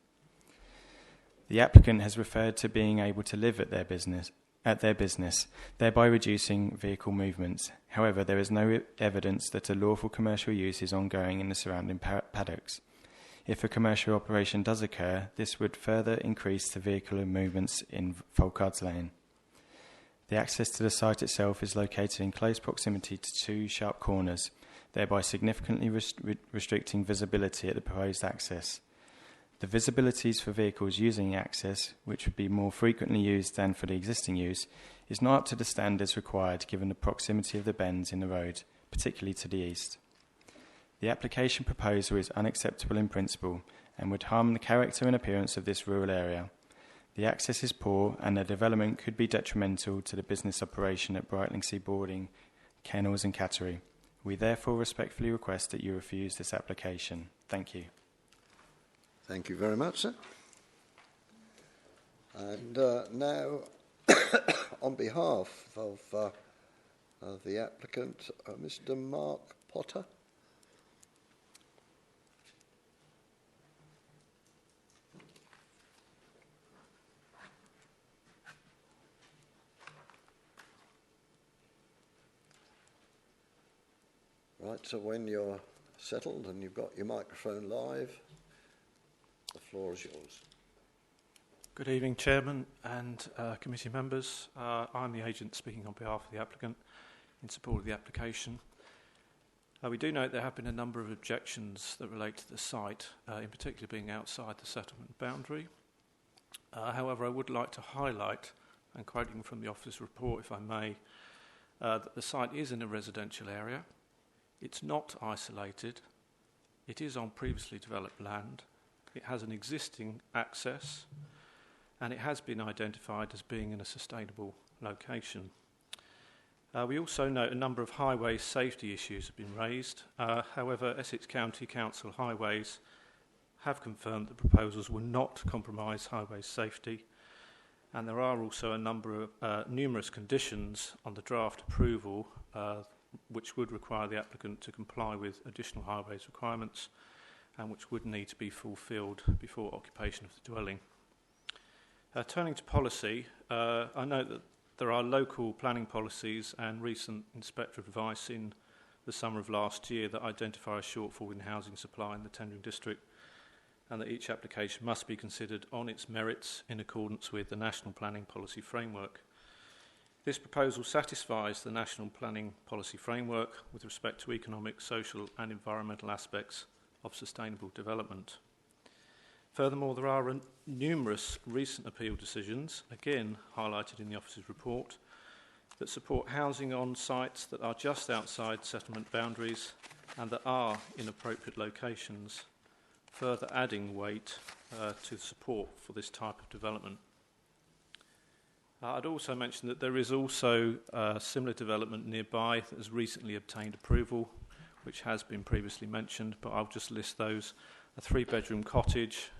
Speaker 16: The applicant has referred to being able to live at their business, thereby reducing vehicle movements. However, there is no evidence that a lawful commercial use is ongoing in the surrounding paddocks. If a commercial operation does occur, this would further increase the vehicular movements in Folkards Lane. The access to the site itself is located in close proximity to 2 sharp corners, thereby significantly restricting visibility at the proposed access. The visibilities for vehicles using access, which would be more frequently used than for the existing use, is not up to the standards required given the proximity of the bends in the road, particularly to the east. The application proposal is unacceptable in principle and would harm the character and appearance of this rural area. The access is poor and the development could be detrimental to the business operation at Brightlingsea Boarding, Kennels and Cattery. We therefore respectfully request that you refuse this application. Thank you.
Speaker 1: Thank you very much, sir. And now, on behalf of the applicant, Mr. Mark Potter. Right, so when you're settled and you've got your microphone live, the floor is yours.
Speaker 17: Good evening, Chairman and committee members. I'm the agent speaking on behalf of the applicant in support of the application. We do note there have been a number of objections that relate to the site, in particular being outside the settlement boundary. However, I would like to highlight, and quoting from the officer's report, if I may, that the site is in a residential area. It's not isolated. It is on previously developed land. It has an existing access, and it has been identified as being in a sustainable location. We also note a number of highway safety issues have been raised. However, Essex County Council Highways have confirmed that proposals will not compromise highway safety, and there are also a number of numerous conditions on the draft approval which would require the applicant to comply with additional highways requirements, and which would need to be fulfilled before occupation of the dwelling. Turning to policy, I note that there are local planning policies and recent inspector advice in the summer of last year that identify a shortfall in housing supply in the tendering district, and that each application must be considered on its merits in accordance with the National Planning Policy Framework. This proposal satisfies the National Planning Policy Framework with respect to economic, social and environmental aspects of sustainable development. Furthermore, there are numerous recent appeal decisions, again highlighted in the officer's report, that support housing on sites that are just outside settlement boundaries and that are in appropriate locations, further adding weight to support for this type of development. I'd also mention that there is also similar development nearby that has recently obtained approval, which has been previously mentioned, but I'll just list those: a 3-bedroom cottage,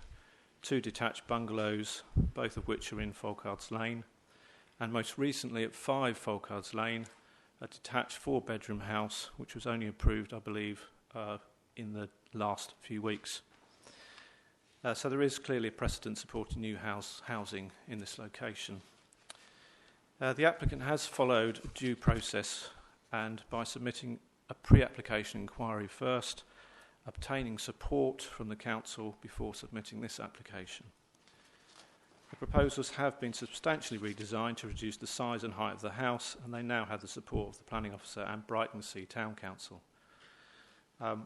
Speaker 17: 2 detached bungalows, both of which are in Folkards Lane, and most recently at 5 Folkards Lane, a detached 4-bedroom house, which was only approved, I believe, in the last few weeks. So there is clearly a precedent supporting new housing in this location. The applicant has followed due process, and by submitting a pre-application inquiry first, obtaining support from the council before submitting this application. The proposals have been substantially redesigned to reduce the size and height of the house, and they now have the support of the planning officer and Brightlingsea Town Council. It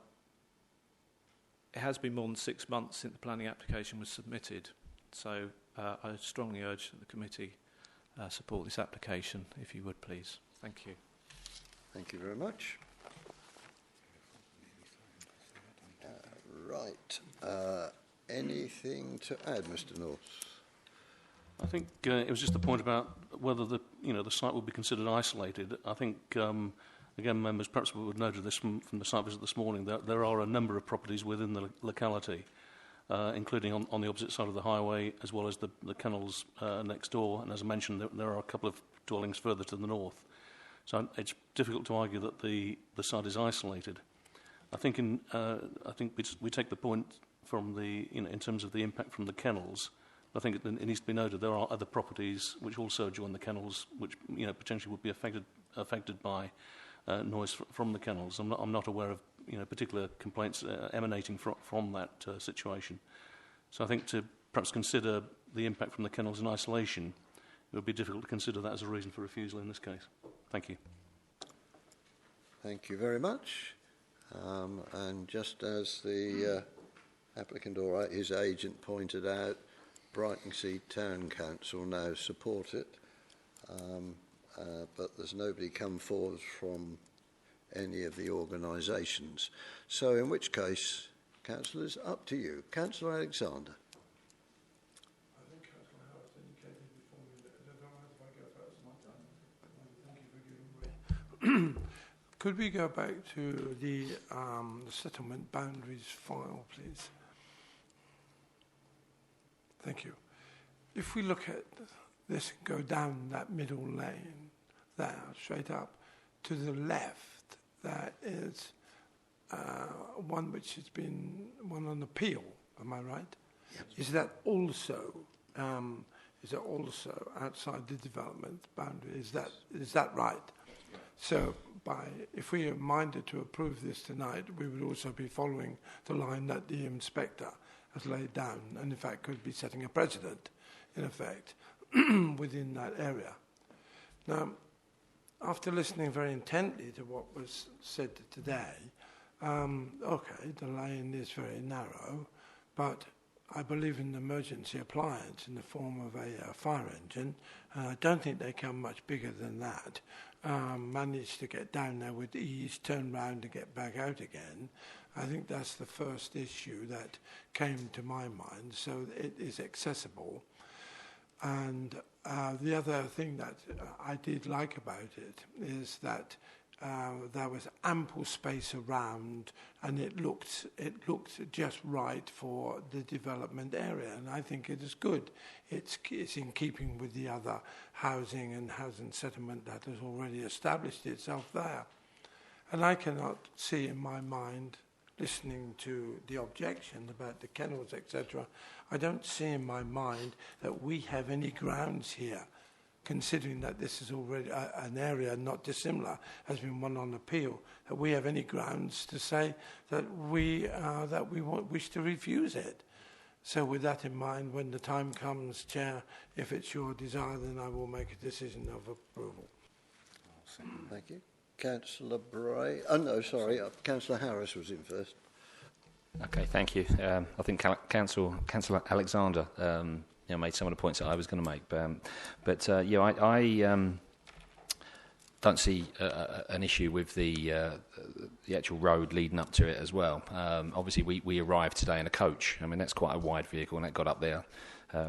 Speaker 17: has been more than 6 months since the planning application was submitted, so I strongly urge that the committee support this application, if you would please. Thank you.
Speaker 1: Thank you very much. Right. Anything to add, Mr. North?
Speaker 6: I think it was just a point about whether the site would be considered isolated. I think again, members perhaps would noted this from the site visit this morning that there are a number of properties within the locality, including on the opposite side of the highway, as well as the kennels next door. And as I mentioned, there are a couple of dwellings further to the north. So it's difficult to argue that the site is isolated. I think we take the point from in terms of the impact from the kennels. I think it needs to be noted there are other properties which also adjoin the kennels, which potentially would be affected by noise from the kennels. I'm not aware of particular complaints emanating from that situation. So I think to perhaps consider the impact from the kennels in isolation, it would be difficult to consider that as a reason for refusal in this case. Thank you.
Speaker 1: Thank you very much. And just as the applicant or his agent pointed out, Brightlingsea Town Council now support it, but there's nobody come forward from any of the organisations. So in which case, councillors, up to you. Councillor Alexander.
Speaker 2: I think Councillor Howard indicated before me that I don't know if I go first. Thank you for giving way. Could we go back to the settlement boundaries file, please? Thank you. If we look at this and go down that middle lane there, straight up, to the left, there is one which has been one on appeal, am I right? Yes. Is that also outside the development boundary? Is that right? So if we are minded to approve this tonight, we would also be following the line that the inspector has laid down, and in fact could be setting a precedent, in effect, within that area. Now, after listening very intently to what was said today, okay, the lane is very narrow, but I believe in emergency appliance in the form of a fire engine, and I don't think they come much bigger than that. Manage to get down there with ease, turn round and get back out again. I think that's the first issue that came to my mind, so it is accessible. And the other thing that I did like about it is that there was ample space around, and it looked just right for the development area, and I think it is good. It's in keeping with the other housing and housing settlement that has already established itself there. And I cannot see in my mind, listening to the objection about the kennels, etc., I don't see in my mind that we have any grounds here, considering that this is already an area not dissimilar, has been one on appeal, that we have any grounds to say that we wish to refuse it. So with that in mind, when the time comes, Chair, if it's your desire, then I will make a decision of approval.
Speaker 1: Thank you. Councillor Bray. Councillor Harris was in first.
Speaker 8: Okay, thank you. I think Councillor Alexander made some of the points that I was going to make. I don't see an issue with the actual road leading up to it as well. Obviously, we arrived today in a coach. I mean, that's quite a wide vehicle, and that got up there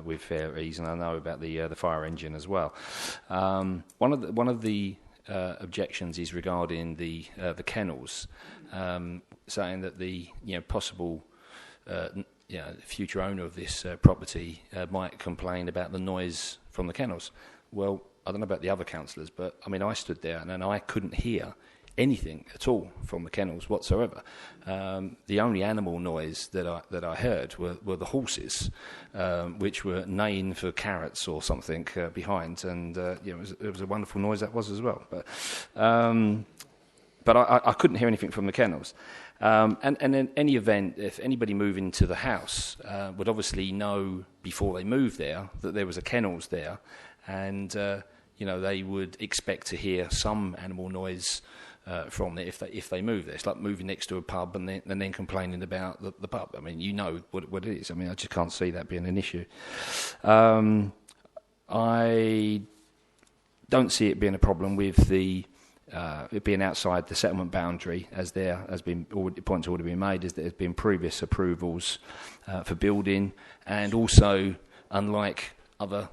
Speaker 8: with fair ease. And I know about the fire engine as well. One of the objections is regarding the kennels, saying that the possible future owner of this property might complain about the noise from the kennels. Well, I don't know about the other councillors, but I mean, I stood there and I couldn't hear anything at all from the kennels whatsoever. The only animal noise that I heard were the horses, which were neighing for carrots or something behind, and it was a wonderful noise that was as well. But I couldn't hear anything from the kennels. And in any event, if anybody moving to the house would obviously know before they moved there that there was a kennels there, and they would expect to hear some animal noise from it if they move there. It's like moving next to a pub and then complaining about the pub. I mean, you know what it is. I mean, I just can't see that being an issue. I don't see it being a problem with it being outside the settlement boundary, as there has been points already been made, is that there's been previous approvals for building, and also, unlike other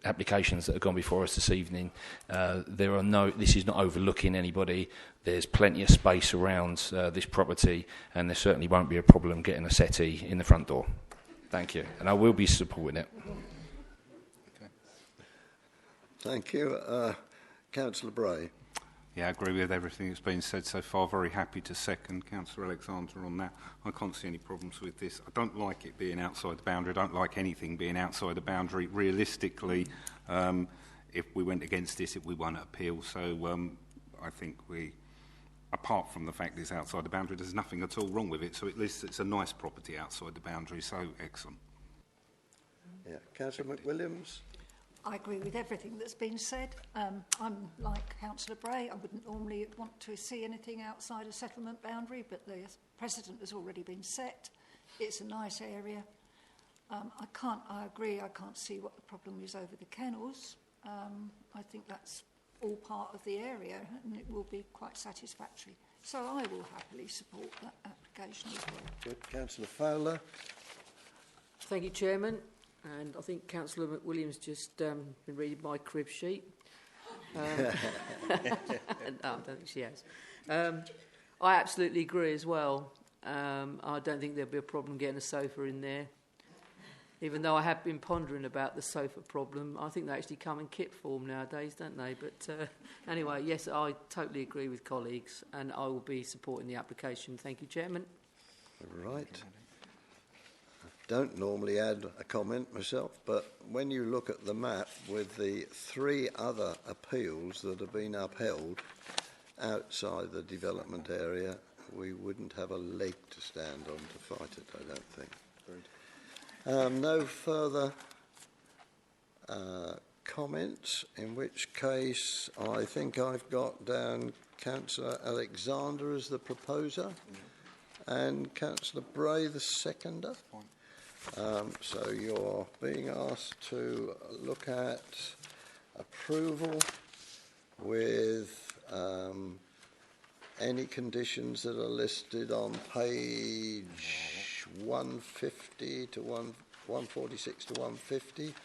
Speaker 8: applications that have gone before us this evening, this is not overlooking anybody. There's plenty of space around this property, and there certainly won't be a problem getting a settee in the front door. Thank you, and I will be supporting it.
Speaker 1: Thank you. Councillor Bray.
Speaker 3: Yeah, I agree with everything that's been said so far. Very happy to second Councillor Alexander on that. I can't see any problems with this. I don't like it being outside the boundary. I don't like anything being outside the boundary. Realistically, if we went against this, we won't appeal. So I think apart from the fact that it's outside the boundary, there's nothing at all wrong with it. So at least it's a nice property outside the boundary. So excellent.
Speaker 1: Yeah, Councillor McWilliams.
Speaker 10: I agree with everything that's been said. I'm like Councillor Bray. I wouldn't normally want to see anything outside a settlement boundary, but the precedent has already been set. It's a nice area. I agree, I can't see what the problem is over the kennels. I think that's all part of the area, and it will be quite satisfactory. So I will happily support that application as well.
Speaker 1: Good. Councillor Fowler.
Speaker 4: Thank you, Chairman. And I think Councillor McWilliams just been reading my crib sheet. No, I don't think she has. I absolutely agree as well. I don't think there'll be a problem getting a sofa in there. Even though I have been pondering about the sofa problem, I think they actually come in kit form nowadays, don't they? But anyway, yes, I totally agree with colleagues, and I will be supporting the application. Thank you, Chairman.
Speaker 1: All right. Don't normally add a comment myself, but when you look at the map with the 3 other appeals that have been upheld outside the development area, we wouldn't have a leg to stand on to fight it, I don't think. No further comments, in which case I think I've got down Councillor Alexander as the proposer and Councillor Bray the seconder. So you're being asked to look at approval with any conditions that are listed on page 150 to 146 to 150.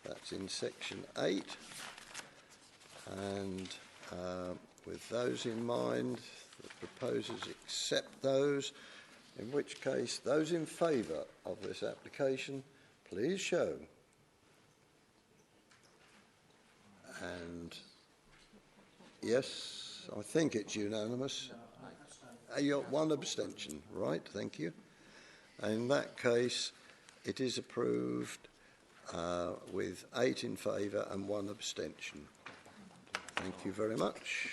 Speaker 1: That's in section 8. And with those in mind, the proposers accept those. In which case, those in favour of this application, please show. And yes, I think it's unanimous. You got 1 abstention, right? Thank you. In that case, it is approved with 8 in favour and 1 abstention. Thank you very much.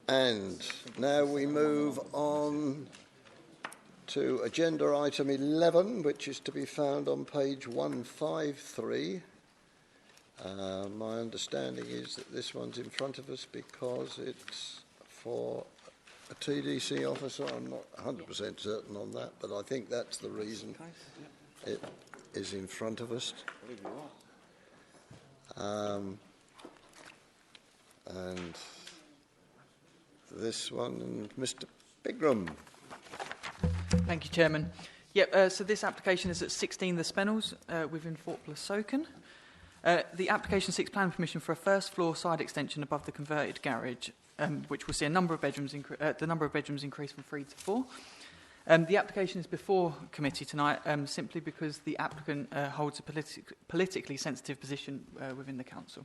Speaker 1: And now we move on to agenda item 11, which is to be found on page 153. My understanding is that this one's in front of us because it's for a TDC officer. I'm not 100% certain on that, but I think that's the reason it is in front of us. And this one, Mr. Bigram.
Speaker 11: Thank you, Chairman. Yep, so this application is at 16 the Spennels within Thorpe-le-Soken. The application seeks planning permission for a first floor side extension above the converted garage, which will see the number of bedrooms increase from 3 to 4. The application is before committee tonight simply because the applicant holds a politically sensitive position within the council.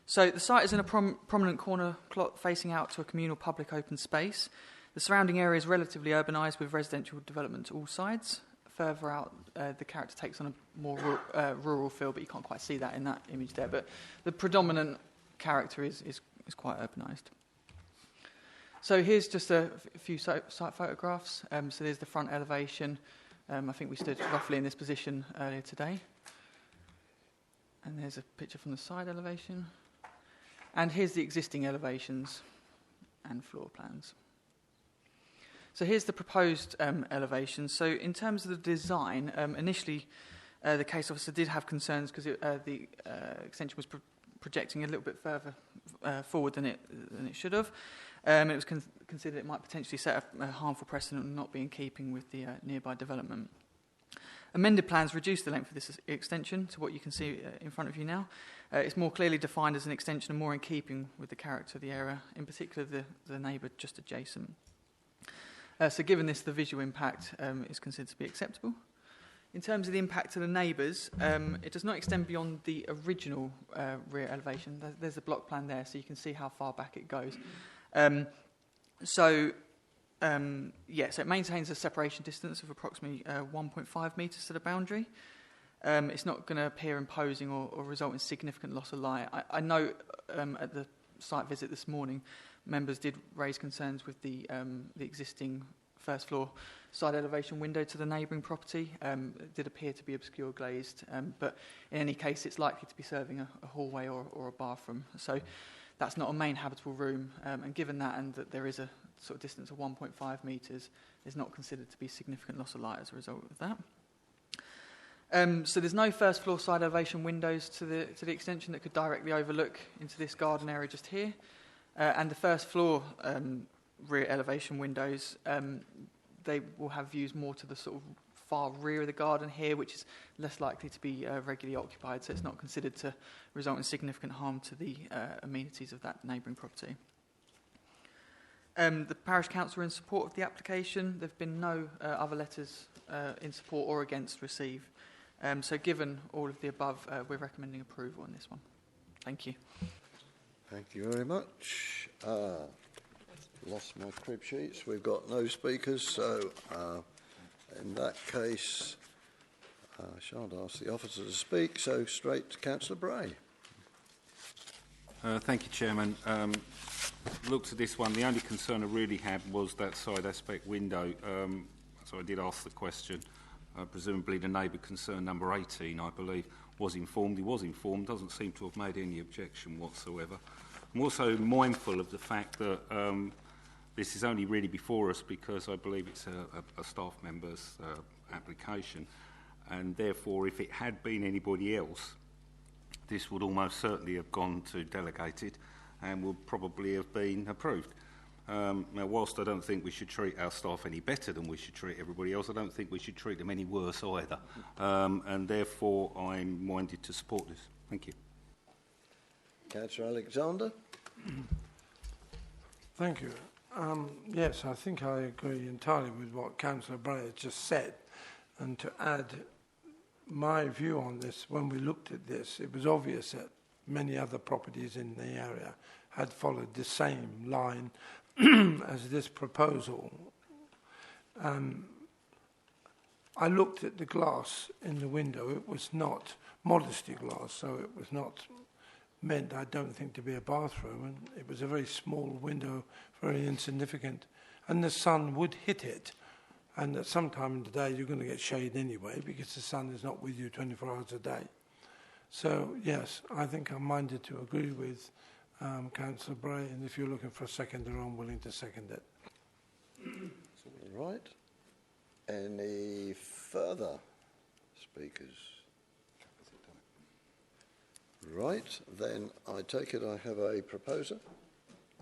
Speaker 11: So the site is in a prominent corner plot facing out to a communal public open space. The surrounding area is relatively urbanised with residential development to all sides. Further out, the character takes on a more rural feel, but you can't quite see that in that image there. But the predominant character is quite urbanised. So here's just a few site photographs. So there's the front elevation. I think we stood roughly in this position earlier today. And there's a picture from the side elevation. And here's the existing elevations and floor plans. So here's the proposed elevation. So in terms of the design, initially the case officer did have concerns because the extension was projecting a little bit further forward than it should have. It was considered it might potentially set a harmful precedent and not be in keeping with the nearby development. Amended plans reduce the length of this extension to what you can see in front of you now. It's more clearly defined as an extension and more in keeping with the character of the area, in particular the neighbour just adjacent. So given this, the visual impact is considered to be acceptable. In terms of the impact to the neighbours, it does not extend beyond the original rear elevation. There's a block plan there, so you can see how far back it goes. So it maintains a separation distance of approximately 1.5 metres to the boundary. It's not going to appear imposing or result in significant loss of light. I know at the site visit this morning, members did raise concerns with the existing first floor side elevation window to the neighbouring property. It did appear to be obscure glazed, but in any case, it's likely to be serving a hallway or a bathroom. So that's not a main habitable room, and given that and that there is a sort of distance of 1.5 metres, there's not considered to be significant loss of light as a result of that. So there's no first floor side elevation windows to the extension that could directly overlook into this garden area just here, and the first floor rear elevation windows, they will have views more to the sort of far rear of the garden here, which is less likely to be regularly occupied, so it's not considered to result in significant harm to the amenities of that neighbouring property. The parish council are in support of the application. There have been no other letters in support or against received. So given all of the above, we're recommending approval on this one. Thank you.
Speaker 1: Thank you very much. Lost my crib sheets. We've got no speakers, so in that case, I shan't ask the officer to speak, so straight to Councillor Bray.
Speaker 3: Thank you, Chairman. Looked at this one. The only concern I really had was that side aspect window. So I did ask the question. Presumably the neighbour concerned number 18, I believe, was informed. He was informed, doesn't seem to have made any objection whatsoever. I'm also mindful of the fact that this is only really before us because I believe it's a staff member's application, and therefore if it had been anybody else, this would almost certainly have gone to delegated and would probably have been approved. Now, whilst I don't think we should treat our staff any better than we should treat everybody else, I don't think we should treat them any worse either. And therefore, I'm minded to support this. Thank you.
Speaker 1: Councillor Alexander.
Speaker 2: Thank you. Yes, I think I agree entirely with what Councillor Bray has just said. And to add my view on this, when we looked at this, it was obvious that many other properties in the area had followed the same line as this proposal. I looked at the glass in the window. It was not modesty glass, so it was not meant, I don't think, to be a bathroom. And it was a very small window, very insignificant. And the sun would hit it. And at some time in the day, you're going to get shade anyway, because the sun is not with you 24 hours a day. So, yes, I think I'm minded to agree with Councillor Bray, and if you're looking for a seconder, I'm willing to second it.
Speaker 1: All right. Any further speakers? Right, then I take it I have a proposer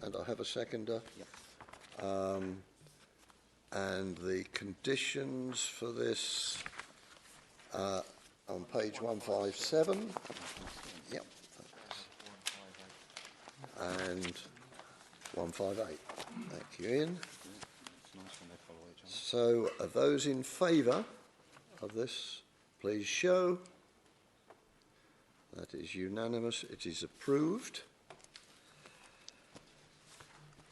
Speaker 1: and I have a seconder. Yep. And the conditions for this on page 157. Yep. And 158. Thank you, Ian. So, are those in favour of this, please show. That is unanimous. It is approved.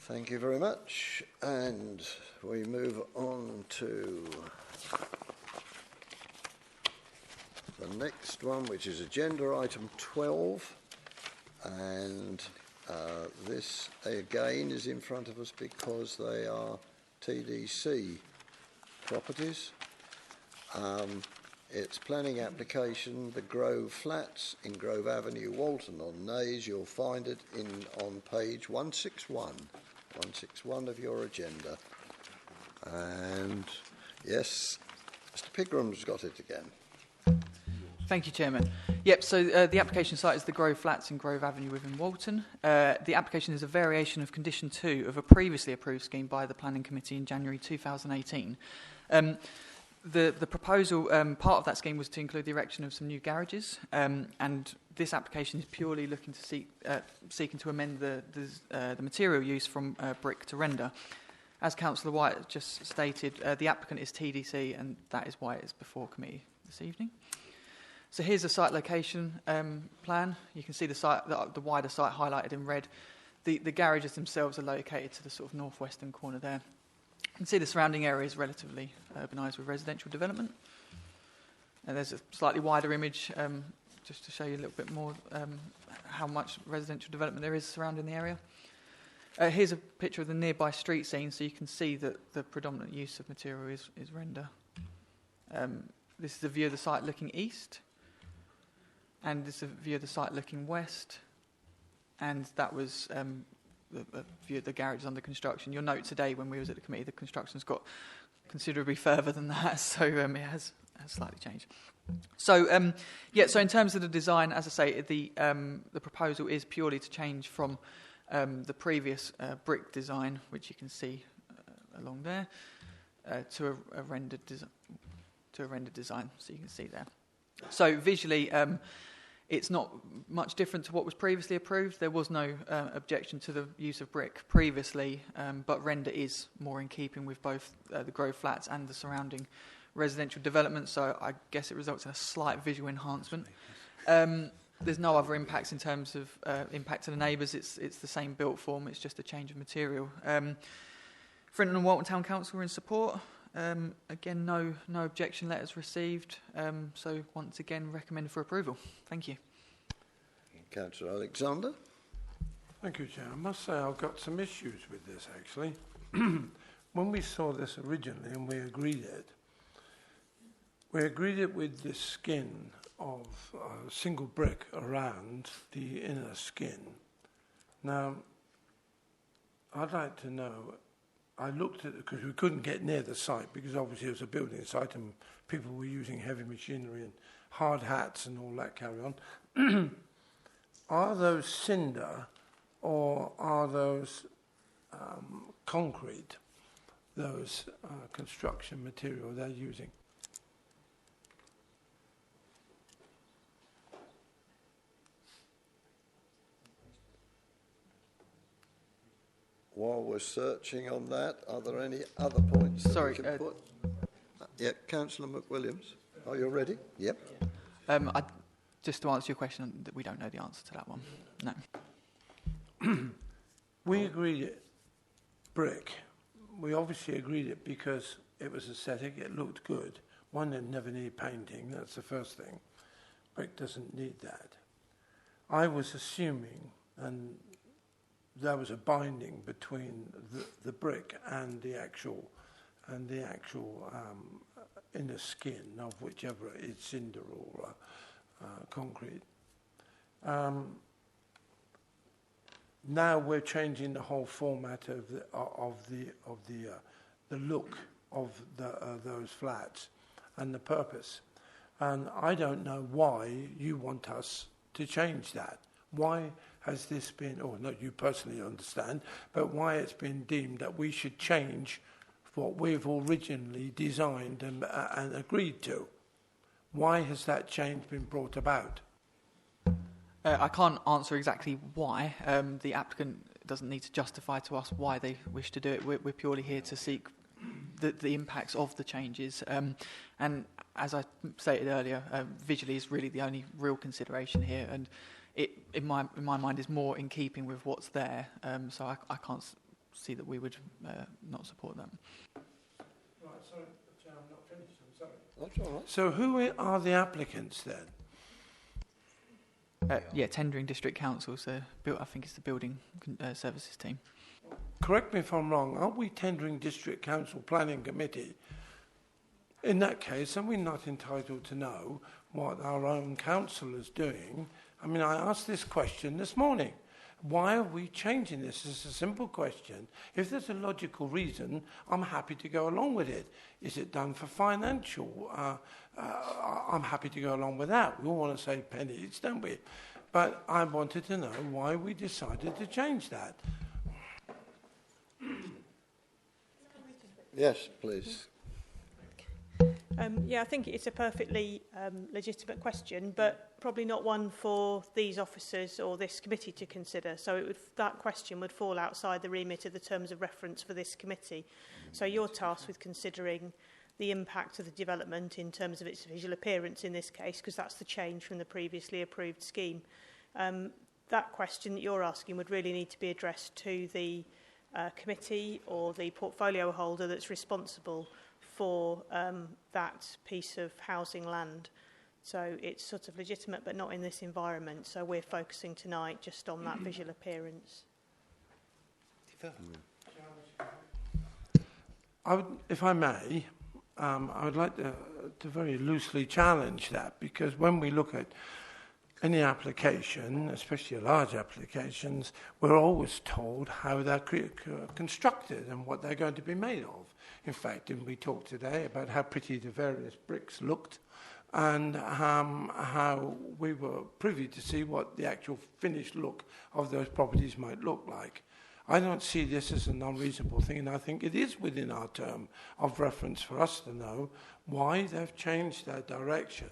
Speaker 1: Thank you very much. And we move on to the next one, which is agenda item 12. And this, again, is in front of us because they are TDC properties. It's planning application, the Grove Flats in Grove Avenue, Walton-on-the-Naze. You'll find it on page 161 of your agenda. And yes, Mr. Pigram's got it again.
Speaker 11: Thank you, Chairman. Yep, so the application site is the Grove Flats in Grove Avenue within Walton. The application is a variation of Condition 2 of a previously approved scheme by the Planning Committee in January 2018. The proposal, part of that scheme was to include the erection of some new garages, and this application is purely looking to seeking to amend the material use from brick to render. As Councillor White just stated, the applicant is TDC, and that is why it's before committee this evening. So here's a site location plan. You can see the site, the wider site highlighted in red. The garages themselves are located to the sort of northwestern corner there. You can see the surrounding area is relatively urbanised with residential development. And there's a slightly wider image just to show you a little bit more how much residential development there is surrounding the area. Here's a picture of the nearby street scene, so you can see that the predominant use of material is render. This is a view of the site looking east, and this is a view of the site looking west, and that was a view of the garage under construction. You'll note today when we was at the committee, the construction's got considerably further than that, so it has slightly changed. So so in terms of the design, as I say, the proposal is purely to change from the previous brick design, which you can see along there, to a rendered design, so you can see there. So visually, it's not much different to what was previously approved. There was no objection to the use of brick previously, but render is more in keeping with both the Grove Flats and the surrounding residential development, so I guess it results in a slight visual enhancement. There's no other impacts in terms of impact to the neighbours. It's the same built form, it's just a change of material. Frinton and Walton Town Council are in support. Again, no objection letters received, so once again recommend for approval. Thank you.
Speaker 1: Councillor Alexander.
Speaker 2: Thank you, Chair. I must say I've got some issues with this, actually. When we saw this originally and we agreed it with the skin of single brick around the inner skin. Now, I'd like to know, I looked at it because we couldn't get near the site because obviously it was a building site and people were using heavy machinery and hard hats and all that carry on. Are those cinder or are those concrete, those construction material they're using?
Speaker 1: While we're searching on that, are there any other points that we can put? Councillor McWilliams. Are you ready? Yep.
Speaker 11: Just to answer your question, that we don't know the answer to that one. No.
Speaker 2: We agreed it brick. We obviously agreed it because it was aesthetic, it looked good. One, it never needed painting, that's the first thing. Brick doesn't need that. I was assuming, and there was a binding between the brick and the actual inner skin of whichever it's cinder or concrete. Now we're changing the whole format of the look of those flats and the purpose, and I don't know why you want us to change that. Why has this been, or not you personally understand, but why it's been deemed that we should change what we've originally designed and agreed to? Why has that change been brought about?
Speaker 11: I can't answer exactly why. The applicant doesn't need to justify to us why they wish to do it. We're purely here to seek the impacts of the changes. And as I stated earlier, visually is really the only real consideration here. And it, in my mind, is more in keeping with what's there. So I can't see that we would not support that.
Speaker 2: Right, sorry, Chair, I'm not finished. I'm sorry.
Speaker 1: That's all right.
Speaker 2: So who are the applicants then?
Speaker 11: Tendering District Council, so I think it's the Building Services team.
Speaker 2: Correct me if I'm wrong, aren't we tendering District Council Planning Committee In that case, are we not entitled to know what our own council is doing? I mean, I asked this question this morning. Why are we changing this? It's a simple question. If there's a logical reason, I'm happy to go along with it. Is it done for financial? I'm happy to go along with that. We all want to save pennies, don't we? But I wanted to know why we decided to change that.
Speaker 1: Yes, please.
Speaker 18: Yeah, I think it's a perfectly legitimate question, but probably not one for these officers or this committee to consider. So that question would fall outside the remit of the terms of reference for this committee. So you're tasked with considering the impact of the development in terms of its visual appearance in this case, because that's the change from the previously approved scheme. That question that you're asking would really need to be addressed to the committee or the portfolio holder that's responsible for that piece of housing land. So it's sort of legitimate, but not in this environment. So we're focusing tonight just on that visual appearance.
Speaker 2: If I may, I would like to very loosely challenge that, because when we look at any application, especially large applications, we're always told how they're constructed and what they're going to be made of. In fact, we talked today about how pretty the various bricks looked and how we were privy to see what the actual finished look of those properties might look like. I don't see this as an unreasonable thing, and I think it is within our term of reference for us to know why they've changed their direction.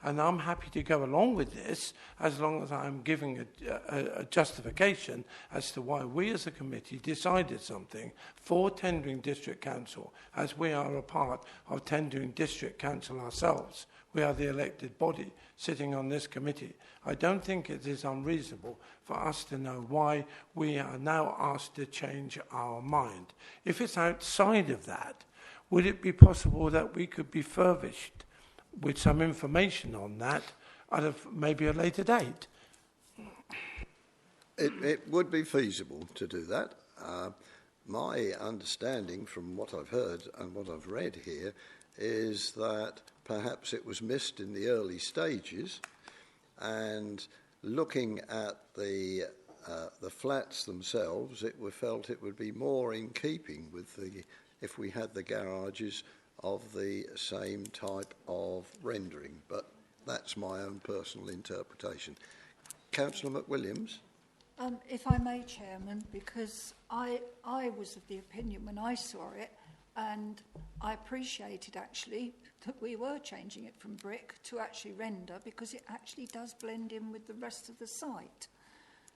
Speaker 2: And I'm happy to go along with this as long as I'm giving a justification as to why we as a committee decided something for Tendring District Council, as we are a part of Tendring District Council ourselves. We are the elected body sitting on this committee. I don't think it is unreasonable for us to know why we are now asked to change our mind. If it's outside of that, would it be possible that we could be furnished with some information on that at maybe a later date?
Speaker 1: It would be feasible to do that. My understanding from what I've heard and what I've read here is that perhaps it was missed in the early stages, and looking at the flats themselves, it was felt it would be more in keeping with if we had the garages of the same type of rendering, but that's my own personal interpretation. Councillor McWilliams?
Speaker 10: If I may, Chairman, because I was of the opinion when I saw it, and I appreciated actually that we were changing it from brick to actually render, because it actually does blend in with the rest of the site.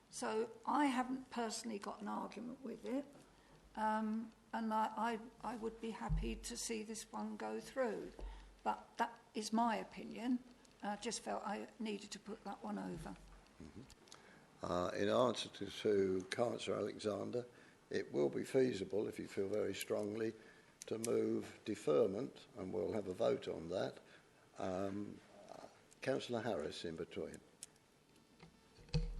Speaker 10: So I haven't personally got an argument with it. And I would be happy to see this one go through. But that is my opinion. I just felt I needed to put that one over.
Speaker 1: Mm-hmm. In answer to Councillor Alexander, it will be feasible, if you feel very strongly, to move deferment, and we'll have a vote on that. Councillor Harris in between.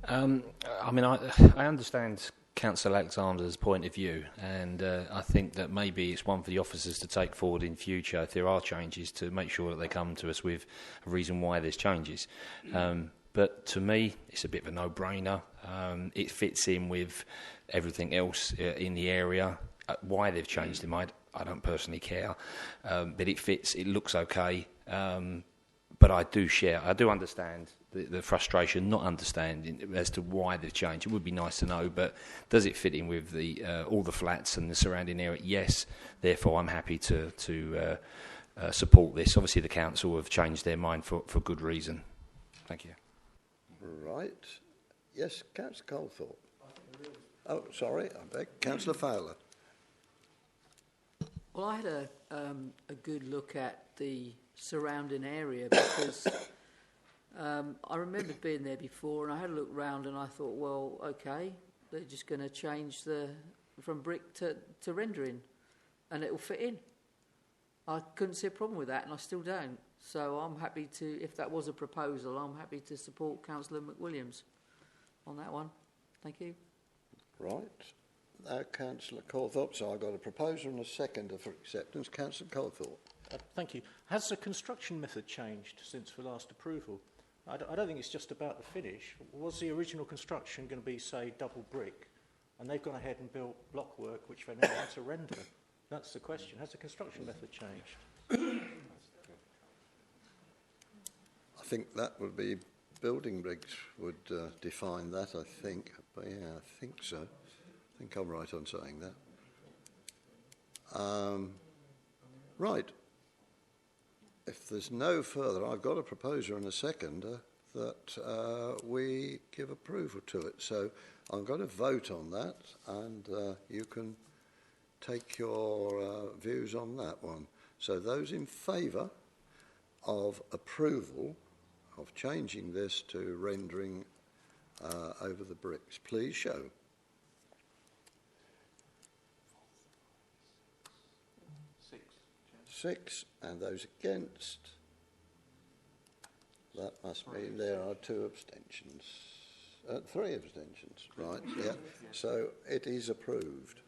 Speaker 8: I mean, I understand Councillor Alexander's point of view, and I think that maybe it's one for the officers to take forward in future if there are changes, to make sure that they come to us with a reason why there's changes. But to me, it's a bit of a no-brainer. It fits in with everything else in the area. Why they've changed their mind, I don't personally care. But it fits, it looks okay. But I do understand the frustration, not understanding as to why they've changed. It would be nice to know, but does it fit in with all the flats and the surrounding area? Yes. Therefore, I'm happy to support this. Obviously, the council have changed their mind for good reason. Thank you.
Speaker 1: Right. Yes, Councillor Colthorpe. Oh, sorry, I beg. Councillor Fowler.
Speaker 4: Well, I had a good look at the surrounding area, because I remember being there before, and I had a look round and I thought, well, okay, they're just going to change from brick to rendering, and it'll fit in. I couldn't see a problem with that, and I still don't. So I'm happy to, if that was a proposal, I'm happy to support Councillor McWilliams on that one. Thank you.
Speaker 1: Right. Now, Councillor Colthorpe. So I've got a proposal and a seconder for acceptance. Councillor Colthorpe.
Speaker 17: Thank you. Has the construction method changed since the last approval? I don't think it's just about the finish. Was the original construction going to be, say, double brick, and they've gone ahead and built blockwork, which they now want to render? That's the question. Has the construction method changed?
Speaker 1: I think that would be building regs would define that, I think. But yeah, I think so. I think I'm right on saying that. Right. If there's no further, I've got a proposer and a seconder that we give approval to it. So I'm going to vote on that, and you can take your views on that one. So those in favour of approval of changing this to rendering over the bricks, please show. 6, and those against, that must mean there are 2 abstentions. 3 abstentions, right, yeah. So it is approved.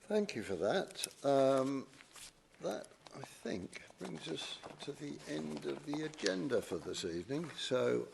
Speaker 1: Thank you for that. That, I think, brings us to the end of the agenda for this evening. So